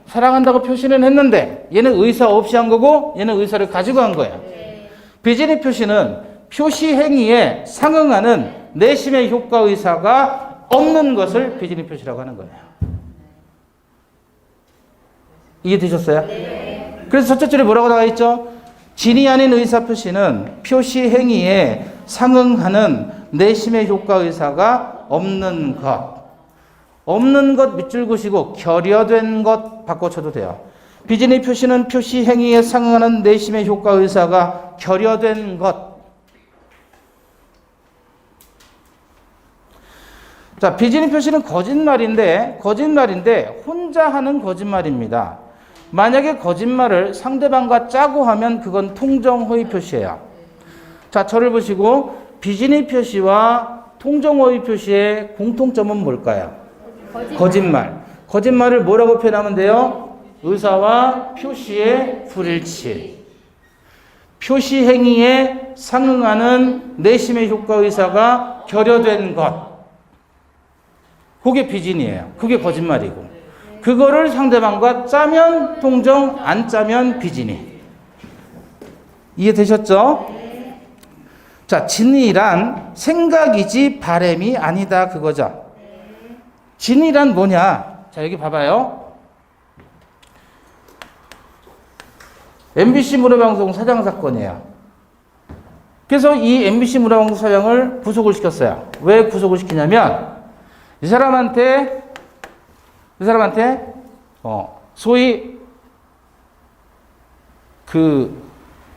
사랑한다고 표시는 했는데 얘는 의사 없이 한 거고 얘는 의사를 가지고 한 거예요. 비진의 표시는 표시 행위에 상응하는 내심의 효과 의사가 없는 것을 비진의 표시라고 하는 거예요. 이해되셨어요? 그래서 첫째 줄에 뭐라고 나와 있죠? 진이 아닌 의사 표시는 표시 행위에 상응하는 내심의 효과 의사가 없는 것. 없는 것 밑줄 그시고 결여된 것 바꿔쳐도 돼요. 비진의 표시는 표시 행위에 상응하는 내심의 효과 의사가 결여된 것. 자, 비진의 표시는 거짓말인데 혼자 하는 거짓말입니다. 만약에 거짓말을 상대방과 짜고 하면 그건 통정허위 표시예요. 자, 저를 보시고 비진의 표시와 통정허위 표시의 공통점은 뭘까요? 거짓말. 거짓말을 뭐라고 표현하면 돼요? 의사와 표시의 불일치. 표시 행위에 상응하는 내심의 효과 의사가 결여된 것. 그게 비진이에요. 그게 거짓말이고. 그거를 상대방과 짜면 통정, 안 짜면 비진이. 이해되셨죠? 자, 진이란 생각이지 바램이 아니다 그거죠. 진이란 뭐냐? 자, 여기 봐봐요. MBC 문화방송 사장 사건이에요. 그래서 이 MBC 문화방송 사장을 구속을 시켰어요. 왜 구속을 시키냐면 이 사람한테 소위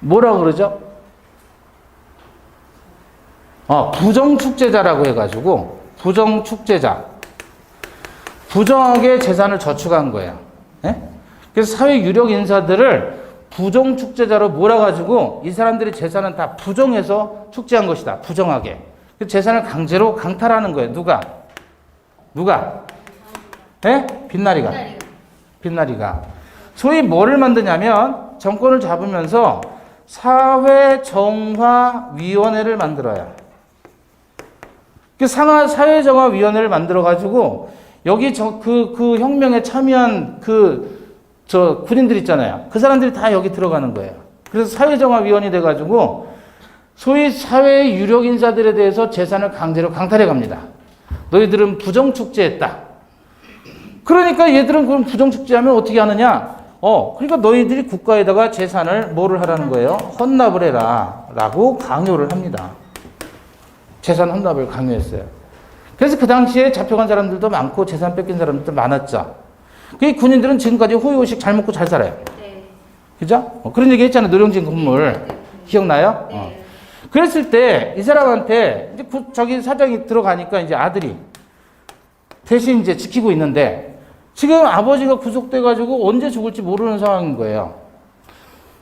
뭐라 그러죠? 부정축제자라고 해가지고 부정축제자. 부정하게 재산을 저축한 거예요. 예? 그래서 사회 유력 인사들을 부정축제자로 몰아가지고 이 사람들의 재산은 다 부정해서 축제한 것이다. 부정하게. 그래서 재산을 강제로 강탈하는 거예요. 누가? 예? 빛나리가. 소위 뭐를 만드냐면 정권을 잡으면서 사회정화위원회를 만들어요. 그 사회정화위원회를 만들어가지고 여기 그 혁명에 참여한 군인들 있잖아요. 그 사람들이 다 여기 들어가는 거예요. 그래서 사회정화위원이 돼가지고 소위 사회 유력 인사들에 대해서 재산을 강제로 강탈해 갑니다. 너희들은 부정축제했다. 그러니까 얘들은 그럼 부정축제하면 어떻게 하느냐? 그러니까 너희들이 국가에다가 재산을 뭐를 하라는 거예요? 헌납을 해라. 라고 강요를 합니다. 재산 헌납을 강요했어요. 그래서 그 당시에 잡혀간 사람들도 많고 재산 뺏긴 사람들도 많았죠. 그 군인들은 지금까지 호의호식 잘 먹고 잘 살아요. 네. 그죠? 그런 얘기 했잖아요. 노령진 건물. 기억나요? 네. 그랬을 때 이 사람한테 이제 저기 사장이 들어가니까 이제 아들이 대신 이제 지키고 있는데 지금 아버지가 구속돼가지고 언제 죽을지 모르는 상황인 거예요.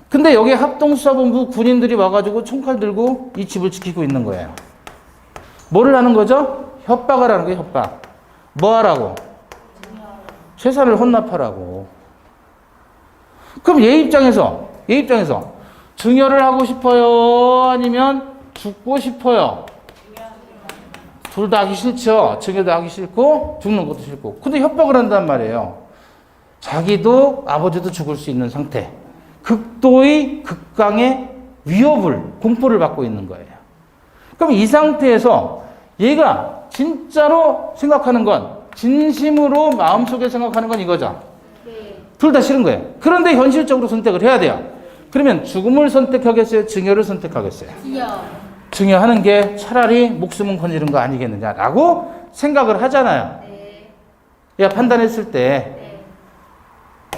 근데 여기 합동수사본부 군인들이 와가지고 총칼 들고 이 집을 지키고 있는 거예요. 뭐를 하는 거죠? 협박을 하는 거예요, 협박. 뭐 하라고? 재산을 혼납하라고. 그럼 얘 입장에서 증여를 하고 싶어요? 아니면 죽고 싶어요? 둘 다 하기 싫죠. 증여도 하기 싫고 죽는 것도 싫고. 근데 협박을 한단 말이에요. 자기도 아버지도 죽을 수 있는 상태. 극도의 극강의 위협을, 공포를 받고 있는 거예요. 그럼 이 상태에서 얘가 진짜로 생각하는 건, 진심으로 마음속에 생각하는 건 이거죠. 네. 둘 다 싫은 거예요. 그런데 현실적으로 선택을 해야 돼요. 그러면 죽음을 선택하겠어요? 증여를 선택하겠어요? 증여하는 게 차라리 목숨은 건지는 거 아니겠느냐라고 생각을 하잖아요. 네. 야, 판단했을 때. 네.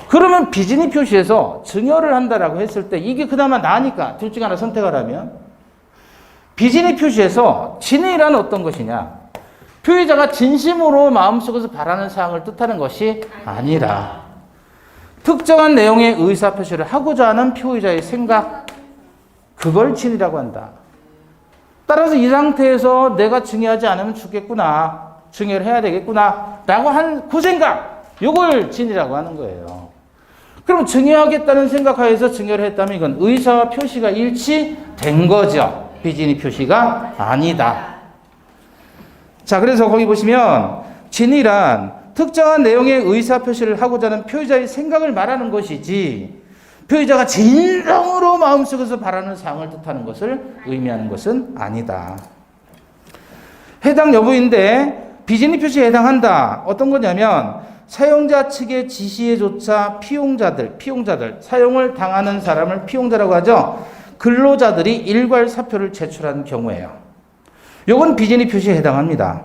그러면 비진이 표시에서 증여를 한다라고 했을 때 이게 그나마 나으니까 둘 중 하나 선택을 하면 비진이 표시에서 진의란 어떤 것이냐? 표의자가 진심으로 마음속에서 바라는 사항을 뜻하는 것이 아니라 특정한 내용의 의사표시를 하고자 하는 표의자의 생각, 그걸 진이라고 한다. 따라서 이 상태에서 내가 증여하지 않으면 죽겠구나, 증여를 해야 되겠구나 라고 한 그 생각, 이걸 진이라고 하는 거예요. 그럼 증여하겠다는 생각하에서 증여를 했다면 이건 의사와 표시가 일치된 거죠. 비진이 표시가 아니다. 자, 그래서 거기 보시면 진이란 특정한 내용의 의사표시를 하고자 하는 표의자의 생각을 말하는 것이지 표의자가 진정으로 마음속에서 바라는 사항을 뜻하는 것을 의미하는 것은 아니다. 해당 여부인데 비진이 표시에 해당한다. 어떤 거냐면 사용자 측의 지시에조차 피용자들, 사용을 당하는 사람을 피용자라고 하죠. 근로자들이 일괄 사표를 제출한 경우예요. 요건 비진이 표시에 해당합니다.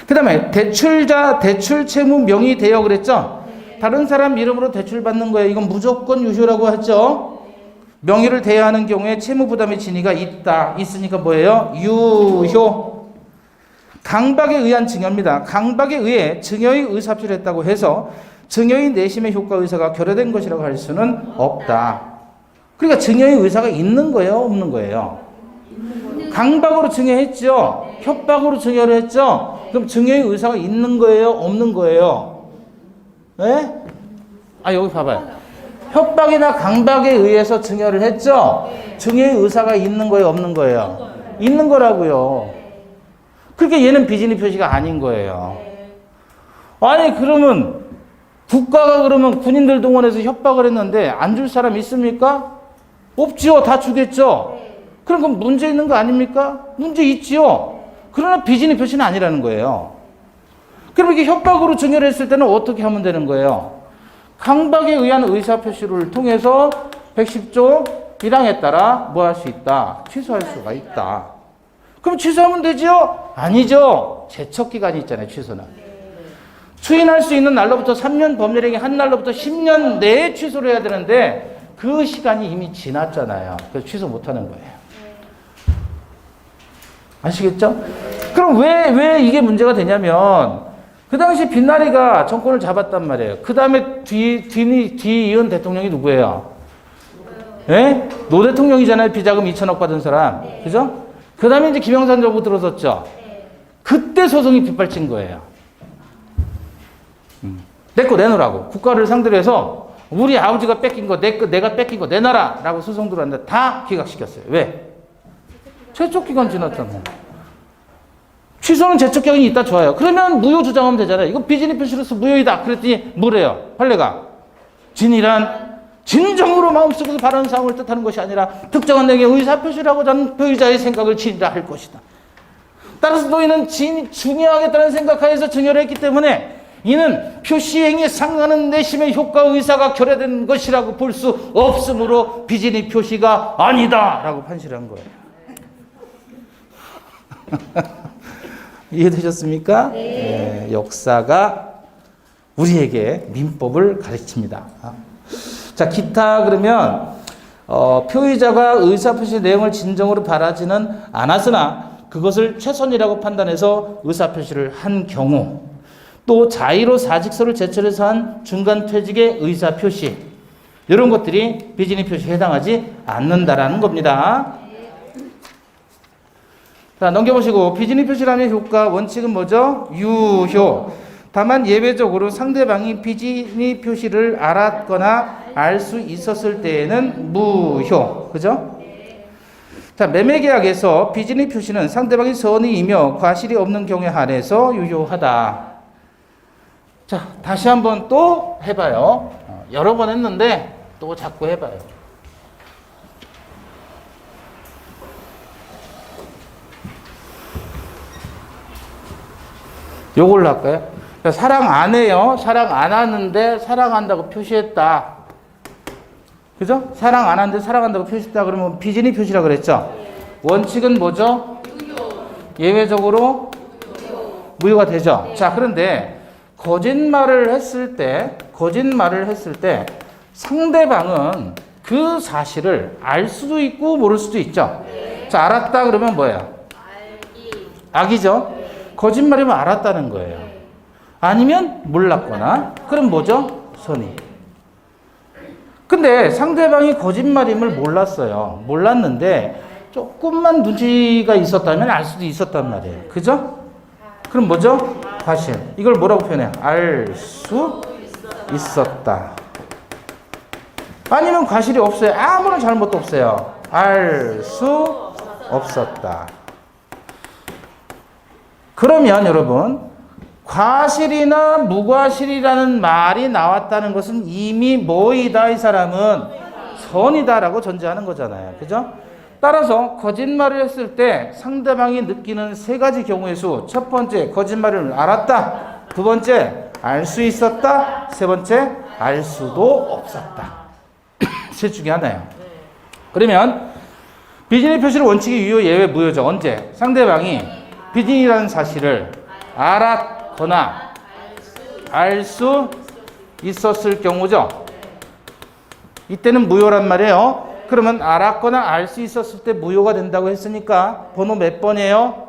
그 다음에 대출자, 대출 채무 명의 대여 그랬죠? 다른 사람 이름으로 대출 받는 거예요. 이건 무조건 유효라고 하죠? 명의를 대여하는 경우에 채무 부담의 진위가 있으니까 뭐예요? 유효. 강박에 의한 증여입니다. 강박에 의해 증여의 의사표시를 했다고 해서 증여의 내심의 효과 의사가 결여된 것이라고 할 수는 없다. 그러니까 증여의 의사가 있는 거예요? 없는 거예요? 강박으로 증여했죠? 협박으로 증여를 했죠? 그럼 증여의 의사가 있는 거예요? 없는 거예요? 네? 아, 여기 봐봐요. 협박이나 강박에 의해서 증여를 했죠? 증여의 의사가 있는 거예요? 없는 거예요? 있는 거라고요. 그러니까 얘는 비진이 표시가 아닌 거예요. 아니, 그러면 국가가 그러면 군인들 동원해서 협박을 했는데 안 줄 사람 있습니까? 없지요. 다 주겠죠? 그럼 그건 문제 있는 거 아닙니까? 문제 있지요. 그러나 비진이 표시는 아니라는 거예요. 그럼 이게 협박으로 증여를 했을 때는 어떻게 하면 되는 거예요? 강박에 의한 의사표시를 통해서 110조 1항에 따라 뭐 할 수 있다? 취소할 수가 있다. 그럼 취소하면 되죠? 아니죠. 제척기간이 있잖아요, 취소는. 추인할 수 있는 날로부터 3년, 법률행위 한 날로부터 10년 내에 취소를 해야 되는데 그 시간이 이미 지났잖아요. 그래서 취소 못하는 거예요. 아시겠죠? 그럼 왜 이게 문제가 되냐면 그 당시 빛나리가 정권을 잡았단 말이에요. 그 다음에 뒤이은 대통령이 누구예요? 예? 노 대통령이잖아요. 비자금 2천억 받은 사람. 그죠? 그 다음에 이제 김영삼 정부 들어섰죠. 그때 소송이 빗발친 거예요. 내 거 내놓으라고. 국가를 상대로 해서 우리 아버지가 뺏긴 거, 내가 뺏긴 거 내놔라. 라고 소송 들어왔는데 다 기각시켰어요. 왜? 제척기간 지났잖아요. 취소는 제척기간이 있다 좋아요. 그러면 무효 주장하면 되잖아요. 이거 비진이 표시로서 무효이다. 그랬더니 뭐래요? 판례가 진이란 진정으로 마음속에서 바라는 사항을 뜻하는 것이 아니라 특정한 내용의 의사표시라고 하는 표의자의 생각을 진이라 할 것이다. 따라서 너희는 중요하겠다는 생각하에서 증여를 했기 때문에 이는 표시행위에 상하는 내심의 효과 의사가 결여된 것이라고 볼 수 없으므로 비진이 표시가 아니다 라고 판시를 한 거예요. 이해되셨습니까? 네, 역사가 우리에게 민법을 가르칩니다. 자, 기타 그러면 표의자가 의사표시 내용을 진정으로 바라지는 않았으나 그것을 최선이라고 판단해서 의사표시를 한 경우, 또 자의로 사직서를 제출해서 한 중간 퇴직의 의사표시, 이런 것들이 비진의 표시에 해당하지 않는다라는 겁니다. 자, 넘겨보시고 비진의 표시라는 효과 원칙은 뭐죠? 유효. 다만 예외적으로 상대방이 비진의 표시를 알았거나 알 수 있었을 때에는 무효. 그죠? 자, 매매계약에서 비진의 표시는 상대방이 선의이며 과실이 없는 경우에 한해서 유효하다. 자, 다시 한번 또 해봐요. 여러 번 했는데 또 자꾸 해봐요. 요걸로 할까요? 사랑 안 해요. 사랑 안 하는데 사랑한다고 표시했다. 그죠? 사랑 안 하는데 사랑한다고 표시했다. 그러면 비진의 표시라 그랬죠? 원칙은 뭐죠? 예외적으로 무효가 되죠. 자, 그런데 거짓말을 했을 때 상대방은 그 사실을 알 수도 있고 모를 수도 있죠. 자, 알았다 그러면 뭐예요? 악이죠. 거짓말이면 알았다는 거예요. 아니면 몰랐거나, 그럼 뭐죠? 선의. 근데 상대방이 거짓말임을 몰랐어요. 몰랐는데 조금만 눈치가 있었다면 알 수도 있었단 말이에요. 그죠? 그럼 뭐죠? 과실. 이걸 뭐라고 표현해요? 알 수 있었다. 아니면 과실이 없어요. 아무런 잘못도 없어요. 알 수 없었다. 그러면 여러분, 과실이나 무과실이라는 말이 나왔다는 것은 이미 뭐이다? 이 사람은 선이다라고 전제하는 거잖아요. 그죠? 따라서 거짓말을 했을 때 상대방이 느끼는 세 가지 경우의 수. 첫 번째, 거짓말을 알았다. 두 번째, 알 수 있었다. 세 번째, 알 수도 없었다. 셋 중에 하나예요. 그러면 비진의 표시를 원칙이 유효, 예외, 무효죠. 언제? 상대방이 비진이라는 사실을 알았거나 알 수 있었을 경우죠. 이때는 무효란 말이에요. 그러면 알았거나 알 수 있었을 때 무효가 된다고 했으니까 번호 몇 번이에요?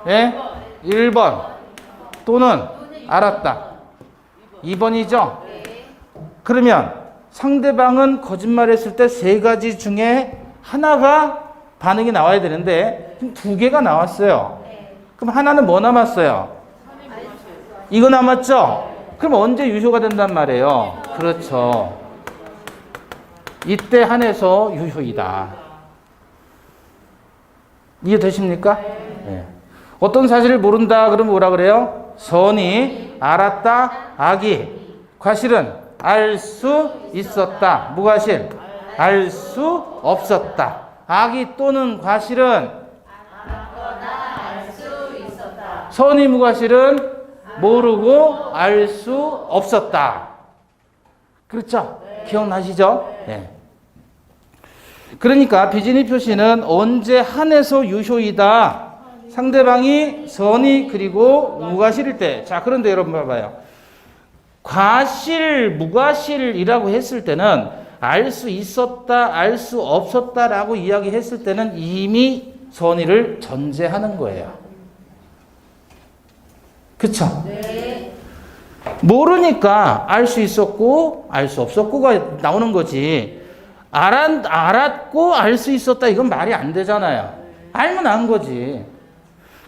네? 1번. 또는 알았다. 2번이죠? 그러면 상대방은 거짓말했을 때 세 가지 중에 하나가 반응이 나와야 되는데 두 개가 나왔어요. 그럼 하나는 뭐 남았어요? 이거 남았죠? 그럼 언제 유효가 된단 말이에요? 그렇죠. 이때 한해서 유효이다. 이해되십니까? 네. 어떤 사실을 모른다 그러면 뭐라 그래요? 선이, 알았다, 악이. 과실은 알 수 있었다. 무과실, 알 수 없었다. 악이 또는 과실은 선이, 무과실은 모르고 알 수 없었다. 그렇죠? 기억나시죠? 네. 그러니까 비진의 표시는 언제 한해서 유효이다. 상대방이 선의 그리고 무과실일 때. 자, 그런데 여러분 봐봐요. 과실, 무과실이라고 했을 때는 알 수 있었다, 알 수 없었다라고 이야기했을 때는 이미 선의를 전제하는 거예요. 그쵸? 네. 모르니까 알 수 있었고 알 수 없었고가 나오는 거지. 알았고 알 수 있었다, 이건 말이 안 되잖아요. 알면 안 거지.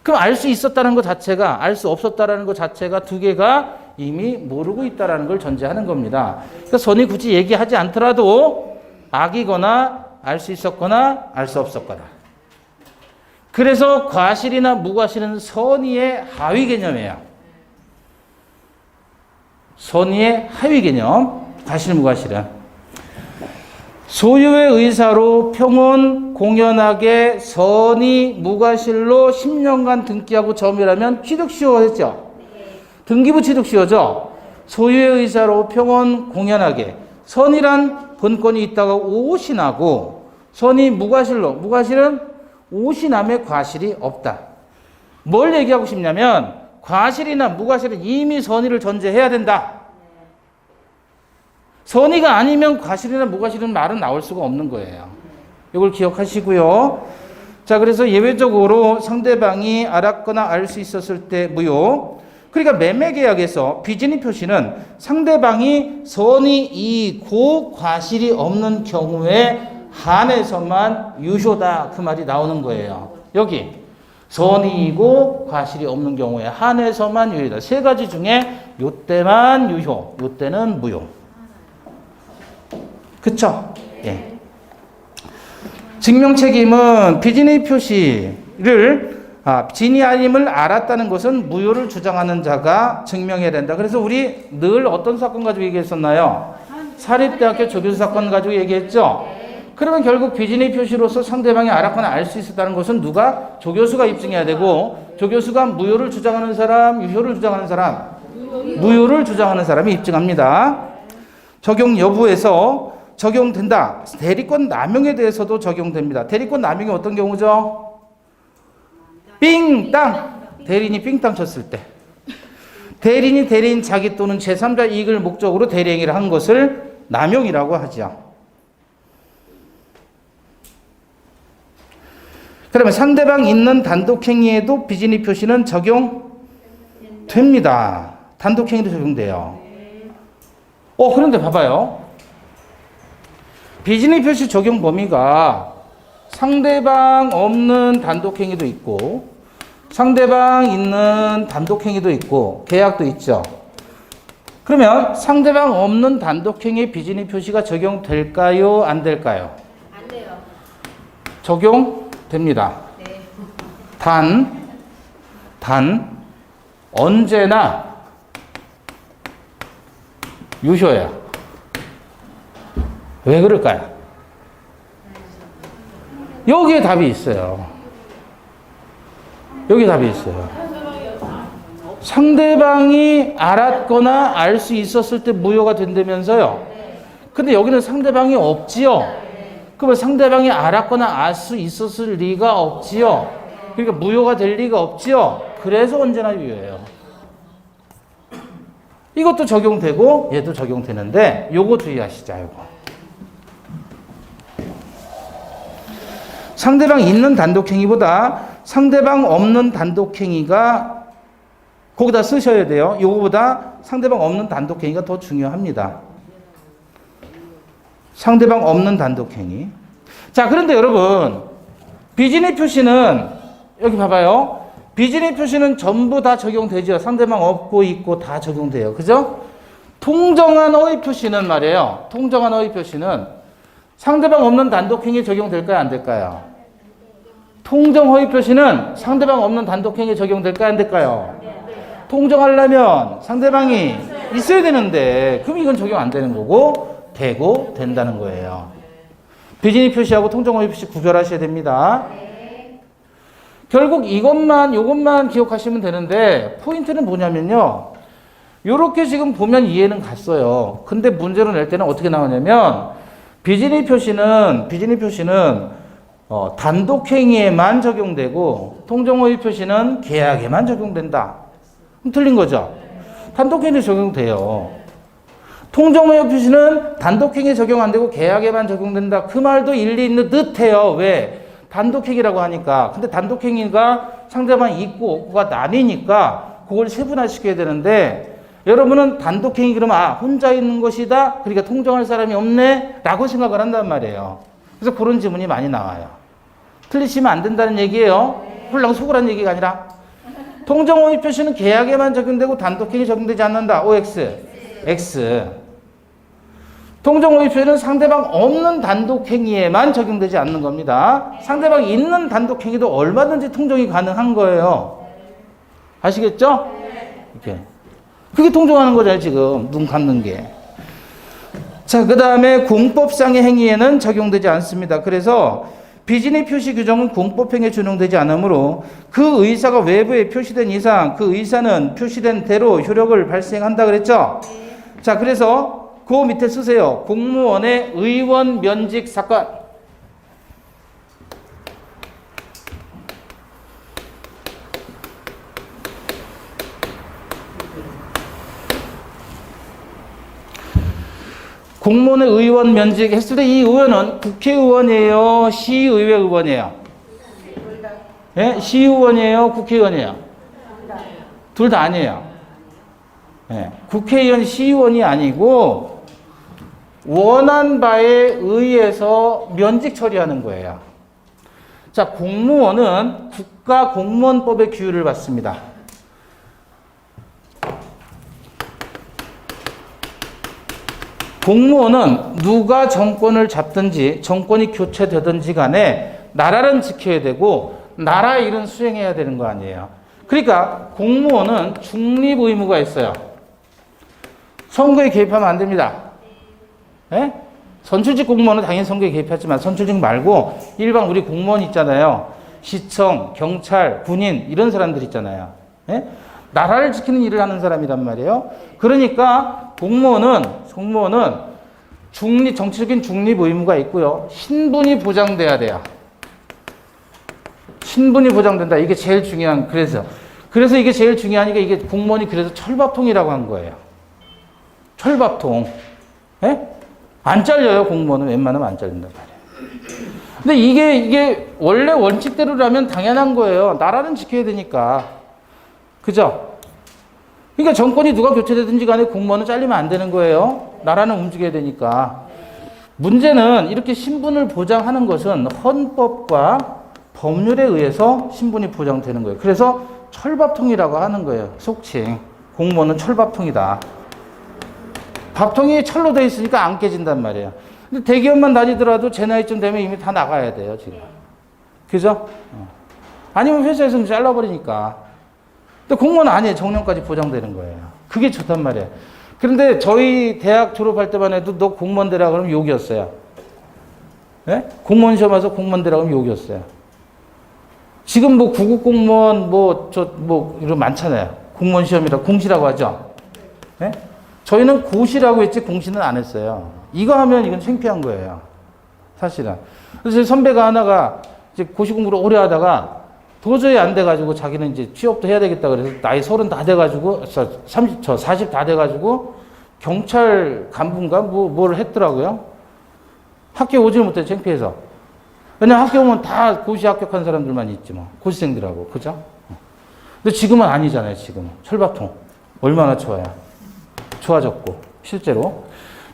그럼 알 수 있었다는 것 자체가, 알 수 없었다는 것 자체가 두 개가 이미 모르고 있다는 걸 전제하는 겁니다. 그러니까 선이 굳이 얘기하지 않더라도 악이거나 알 수 있었거나 알 수 없었거나. 그래서 과실이나 무과실은 선의의 하위 개념이에요. 선의의 하위 개념, 과실, 무과실은. 소유의 의사로 평온 공연하게 선의, 무과실로 10년간 등기하고 점유하면 취득시효가 됐죠. 등기부 취득시효죠. 소유의 의사로 평온 공연하게. 선이란 본권이 있다가 오신하고, 선이 무과실로, 무과실은 오신함에 과실이 없다. 뭘 얘기하고 싶냐면 과실이나 무과실은 이미 선의를 전제해야 된다. 선의가 아니면 과실이나 무과실은 말은 나올 수가 없는 거예요. 이걸 기억하시고요. 자, 그래서 예외적으로 상대방이 알았거나 알 수 있었을 때 무효. 그러니까 매매계약에서 비진입 표시는 상대방이 선의이고 과실이 없는 경우에 한해서만 유효다. 그 말이 나오는 거예요. 여기 선의이고 과실이 없는 경우에 한해서만 유효다. 세 가지 중에 요때만 유효, 요때는 무효. 그쵸? 예. 증명책임은 비진입 표시를 진이 아님을 알았다는 것은 무효를 주장하는 자가 증명해야 된다. 그래서 우리 늘 어떤 사건 가지고 얘기했었나요? 사립대학교 조교수 사건 가지고 얘기했죠? 그러면 결국 비진입 표시로서 상대방이 알았거나 알 수 있었다는 것은 누가? 조교수가 입증해야 되고, 조교수가 무효를 주장하는 사람, 유효를 주장하는 사람? 무효를 주장하는 사람이 입증합니다. 적용 여부에서 적용된다. 대리권 남용에 대해서도 적용됩니다. 대리권 남용이 어떤 경우죠? 삥땅! 대리인이 삥땅 쳤을 때. 대리인이 대리인 자기 또는 제3자 이익을 목적으로 대리행위를 한 것을 남용이라고 하죠. 그러면 상대방 있는 단독행위에도 비진입 표시는 적용됩니다. 단독행위도 적용돼요. 그런데 봐봐요. 비진입 표시 적용 범위가 상대방 없는 단독행위도 있고 상대방 있는 단독행위도 있고 계약도 있죠. 그러면 상대방 없는 단독행위 비진입 표시가 적용될까요? 안 될까요? 안 돼요. 적용됩니다. 네. 단 언제나 유효해요. 왜 그럴까요? 여기에 답이 있어요. 여기 답이 있어요. 상대방이 알았거나 알 수 있었을 때 무효가 된다면서요. 근데 여기는 상대방이 없지요. 그러면 상대방이 알았거나 알 수 있었을 리가 없지요. 그러니까 무효가 될 리가 없지요. 그래서 언제나 유효해요. 이것도 적용되고 얘도 적용되는데 요거 주의하시자. 요거. 상대방 있는 단독행위보다 상대방 없는 단독행위가 거기다 쓰셔야 돼요. 요거보다 상대방 없는 단독행위가 더 중요합니다. 상대방 없는 단독행위. 자, 그런데 여러분, 비진입 표시는 여기 봐봐요. 비진입 표시는 전부 다 적용되죠. 상대방 없고 있고 다 적용돼요. 그죠? 통정한 허위 표시는 말이에요. 통정한 허위 표시는 상대방 없는 단독행위 적용될까요? 안 될까요? 통정 허위 표시는 상대방 없는 단독행위 적용될까요? 안 될까요? 통정하려면 상대방이 있어야 되는데 그럼 이건 적용 안 되는 거고 되고 된다는 거예요. 비진입 표시하고 통정 허위 표시 구별하셔야 됩니다. 결국 요것만 기억하시면 되는데 포인트는 뭐냐면요. 요렇게 지금 보면 이해는 갔어요. 근데 문제로 낼 때는 어떻게 나오냐면 비진입 표시는 단독행위에만 적용되고 통정허위 표시는 계약에만 적용된다. 그럼 틀린 거죠? 단독행위 적용돼요. 통정허위 표시는 단독행위에 적용 안 되고 계약에만 적용된다. 그 말도 일리 있는 듯해요. 왜? 단독행위라고 하니까. 근데 단독행위가 상대방이 있고 없고가 나뉘니까 그걸 세분화시켜야 되는데 여러분은 단독행위 그러면 혼자 있는 것이다. 그러니까 통정할 사람이 없네. 라고 생각을 한단 말이에요. 그래서 그런 지문이 많이 나와요. 틀리시면 안 된다는 얘기예요. 홀랑 속으라는 얘기가 아니라. 통정허위 표시는 계약에만 적용되고 단독행위 적용되지 않는다. OX, X. 통정허위 표시는 상대방 없는 단독행위에만 적용되지 않는 겁니다. 상대방 있는 단독행위도 얼마든지 통정이 가능한 거예요. 아시겠죠? 이렇게. 그게 통정하는 거잖아요, 지금. 눈 감는 게. 자, 그 다음에 공법상의 행위에는 적용되지 않습니다. 그래서 비진입 표시 규정은 공법행위에 준용되지 않으므로 그 의사가 외부에 표시된 이상 그 의사는 표시된 대로 효력을 발생한다 그랬죠? 자, 그래서 그 밑에 쓰세요. 공무원의 의원 면직 사건. 공무원의 의원 면직 했을 때 이 의원은 국회의원이에요? 시의회 의원이에요? 예? 시의원이에요? 국회의원이에요? 둘 다 아니에요. 예. 국회의원, 시의원이 아니고 원한 바에 의해서 면직 처리하는 거예요. 자, 공무원은 국가공무원법의 규율을 받습니다. 공무원은 누가 정권을 잡든지 정권이 교체되든지 간에 나라는 지켜야 되고 나라의 일은 수행해야 되는 거 아니에요. 그러니까 공무원은 중립 의무가 있어요. 선거에 개입하면 안 됩니다. 예? 선출직 공무원은 당연히 선거에 개입하지만 선출직 말고 일반 우리 공무원 있잖아요. 시청, 경찰, 군인 이런 사람들 있잖아요. 예? 나라를 지키는 일을 하는 사람이란 말이에요. 그러니까 공무원은 정치적인 중립 의무가 있고요. 신분이 보장돼야 돼요. 신분이 보장된다. 이게 제일 중요한, 그래서 이게 제일 중요하니까 이게 공무원이 그래서 철밥통이라고 한 거예요. 철밥통. 예? 안 잘려요, 공무원은. 웬만하면 안 잘린단 말이에요. 근데 이게 원래 원칙대로라면 당연한 거예요. 나라는 지켜야 되니까. 그죠? 그러니까 정권이 누가 교체되든지 간에 공무원은 잘리면 안 되는 거예요. 나라는 움직여야 되니까. 문제는 이렇게 신분을 보장하는 것은 헌법과 법률에 의해서 신분이 보장되는 거예요. 그래서 철밥통이라고 하는 거예요. 속칭. 공무원은 철밥통이다. 밥통이 철로 돼 있으니까 안 깨진단 말이에요. 근데 대기업만 다니더라도 제 나이쯤 되면 이미 다 나가야 돼요, 지금. 그죠? 아니면 회사에서 잘라버리니까. 근데 공무원은 아니에요. 정년까지 보장되는 거예요. 그게 좋단 말이에요. 그런데 저희 대학 졸업할 때만 해도 너 공무원 되라 그러면 욕이었어요. 예? 공무원 시험 와서 공무원 되라 그러면 욕이었어요. 지금 뭐 구급 공무원 이런 많잖아요. 공무원 시험이라 공시라고 하죠. 예? 저희는 고시라고 했지 공시는 안 했어요. 이거 하면 이건 창피한 거예요. 사실은. 그래서 제 선배가 하나가 이제 고시 공부를 오래 하다가 도저히 안 돼가지고 자기는 이제 취업도 해야 되겠다 그래서 나이 30 다 돼가지고 40 다 돼가지고 경찰 간부인가 뭘 했더라고요. 학교 오지 못해 창피해서. 왜냐면 학교 오면 다 고시 합격한 사람들만 있지 뭐. 고시생들하고. 그죠? 근데 지금은 아니잖아요. 지금은. 철밥통. 얼마나 좋아요. 좋아졌고 실제로.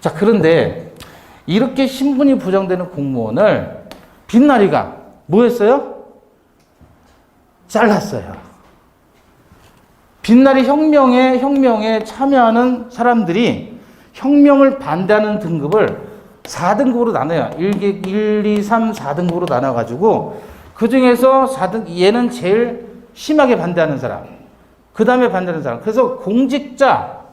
자, 그런데 이렇게 신분이 보장되는 공무원을 빛나리가 뭐 했어요? 잘랐어요. 빛나리 혁명에 참여하는 사람들이 혁명을 반대하는 등급을 4등급으로 나눠요. 1, 2, 3, 4등급으로 나눠가지고 그 중에서 4등, 얘는 제일 심하게 반대하는 사람. 그 다음에 반대하는 사람. 그래서 공직자,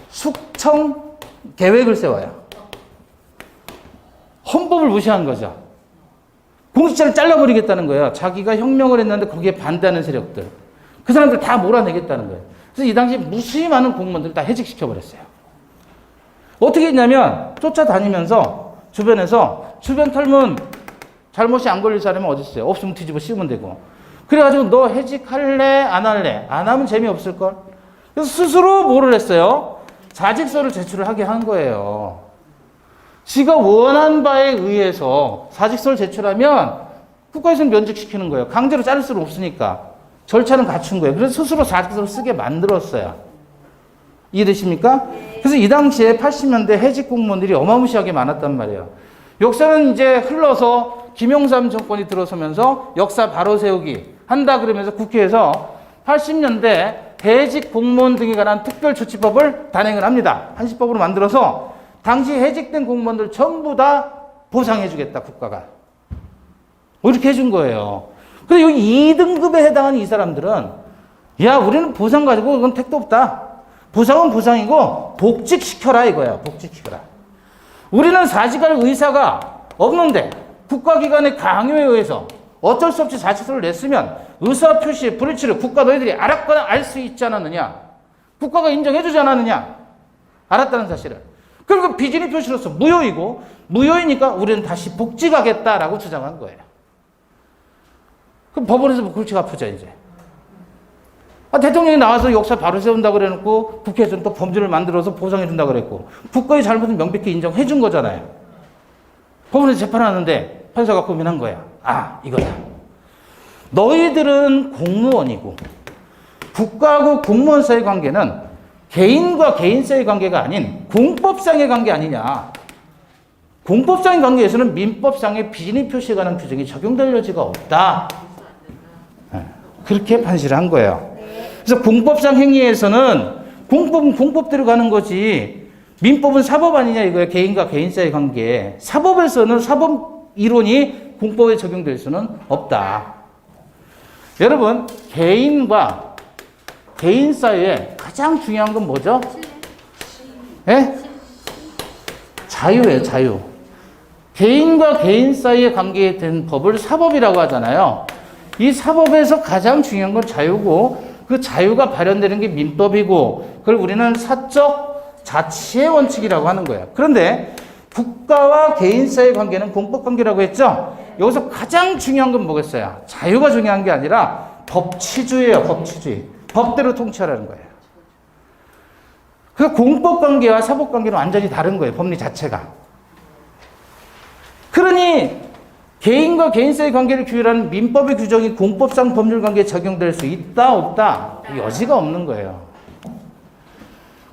숙청 계획을 세워요. 헌법을 무시한 거죠. 공직자를 잘라버리겠다는 거예요. 자기가 혁명을 했는데 거기에 반대하는 세력들. 그 사람들 다 몰아내겠다는 거예요. 그래서 이 당시 무수히 많은 공무원들을 다 해직시켜버렸어요. 어떻게 했냐면 쫓아다니면서 주변에서 주변 털면 잘못이 안 걸릴 사람은 어디 있어요? 없으면 뒤집어 씌우면 되고. 그래가지고 너 해직할래? 안 할래? 안 하면 재미없을걸? 그래서 스스로 뭐를 했어요? 사직서를 제출을 하게 한 거예요. 지가 원한 바에 의해서 사직서를 제출하면 국가에서는 면직시키는 거예요. 강제로 자를 수는 없으니까. 절차는 갖춘 거예요. 그래서 스스로 사직서를 쓰게 만들었어요. 이해되십니까? 그래서 이 당시에 80년대 해직 공무원들이 어마무시하게 많았단 말이에요. 역사는 이제 흘러서 김영삼 정권이 들어서면서 역사 바로 세우기 한다 그러면서 국회에서 80년대 해직 공무원 등에 관한 특별조치법을 단행을 합니다. 한시법으로 만들어서 당시 해직된 공무원들 전부 다 보상해 주겠다, 국가가. 이렇게 해준 거예요. 근데 여기 2등급에 해당하는 이 사람들은 야, 우리는 보상 가지고 그건 택도 없다. 보상은 보상이고 복직시켜라 이거야. 복직시켜라. 우리는 사직할 의사가 없는데 국가기관의 강요에 의해서 어쩔 수 없이 사직서를 냈으면 의사표시의 불일치를 국가 너희들이 알았거나 알 수 있지 않았느냐. 국가가 인정해주지 않았느냐. 알았다는 사실을. 그리고 비진의 표시로서 무효이고 무효이니까 우리는 다시 복직하겠다라고 주장한 거예요. 그럼 법원에서 뭐 골치가 아프죠 이제. 대통령이 나와서 역사 바로 세운다 그래놓고 국회에서는 또 범죄를 만들어서 보상해준다 그랬고 국가의 잘못은 명백히 인정해준 거잖아요. 법원에서 재판하는데 판사가 고민한 거야. 아, 이거다. 너희들은 공무원이고 국가하고 공무원 사이의 관계는 개인과 개인 사이의 관계가 아닌 공법상의 관계 아니냐. 공법상의 관계에서는 민법상의 비진입 표시에 관한 규정이 적용될 여지가 없다. 그렇게 판시를 한 거예요. 그래서 공법상 행위에서는 공법은 공법대로 가는 거지 민법은 사법 아니냐 이거예요. 개인과 개인 사이의 관계. 사법에서는 사법 이론이 공법에 적용될 수는 없다. 여러분, 개인과 개인 사이에 가장 중요한 건 뭐죠? 예? 자유예요, 자유. 개인과 개인 사이의 관계에 된 법을 사법이라고 하잖아요. 이 사법에서 가장 중요한 건 자유고 그 자유가 발현되는 게 민법이고 그걸 우리는 사적 자치의 원칙이라고 하는 거예요. 그런데 국가와 개인 사이의 관계는 공법 관계라고 했죠? 여기서 가장 중요한 건 뭐겠어요? 자유가 중요한 게 아니라 법치주의예요, 법치주의. 법대로 통치하라는 거예요. 그 공법 관계와 사법 관계는 완전히 다른 거예요, 법리 자체가. 그러니 개인과 개인 사이의 관계를 규율하는 민법의 규정이 공법상 법률 관계에 적용될 수 있다, 없다? 여지가 없는 거예요.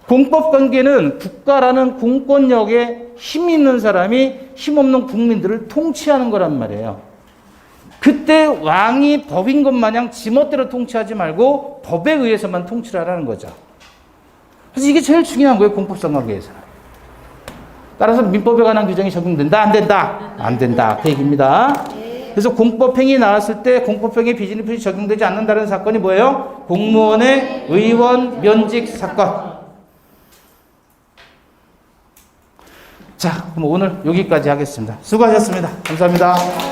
공법 관계는 국가라는 공권력에 힘 있는 사람이 힘없는 국민들을 통치하는 거란 말이에요. 그때 왕이 법인 것 마냥 지멋대로 통치하지 말고 법에 의해서만 통치를 하라는 거죠. 그래서 이게 제일 중요한 거예요, 공법상 관계에서는. 따라서 민법에 관한 규정이 적용된다, 안 된다? 안 된다. 그 얘기입니다. 그래서 공법행위 나왔을 때 공법행위 비진입 표시 적용되지 않는다는 사건이 뭐예요? 공무원의 의원 면직 사건. 자, 그럼 오늘 여기까지 하겠습니다. 수고하셨습니다. 감사합니다.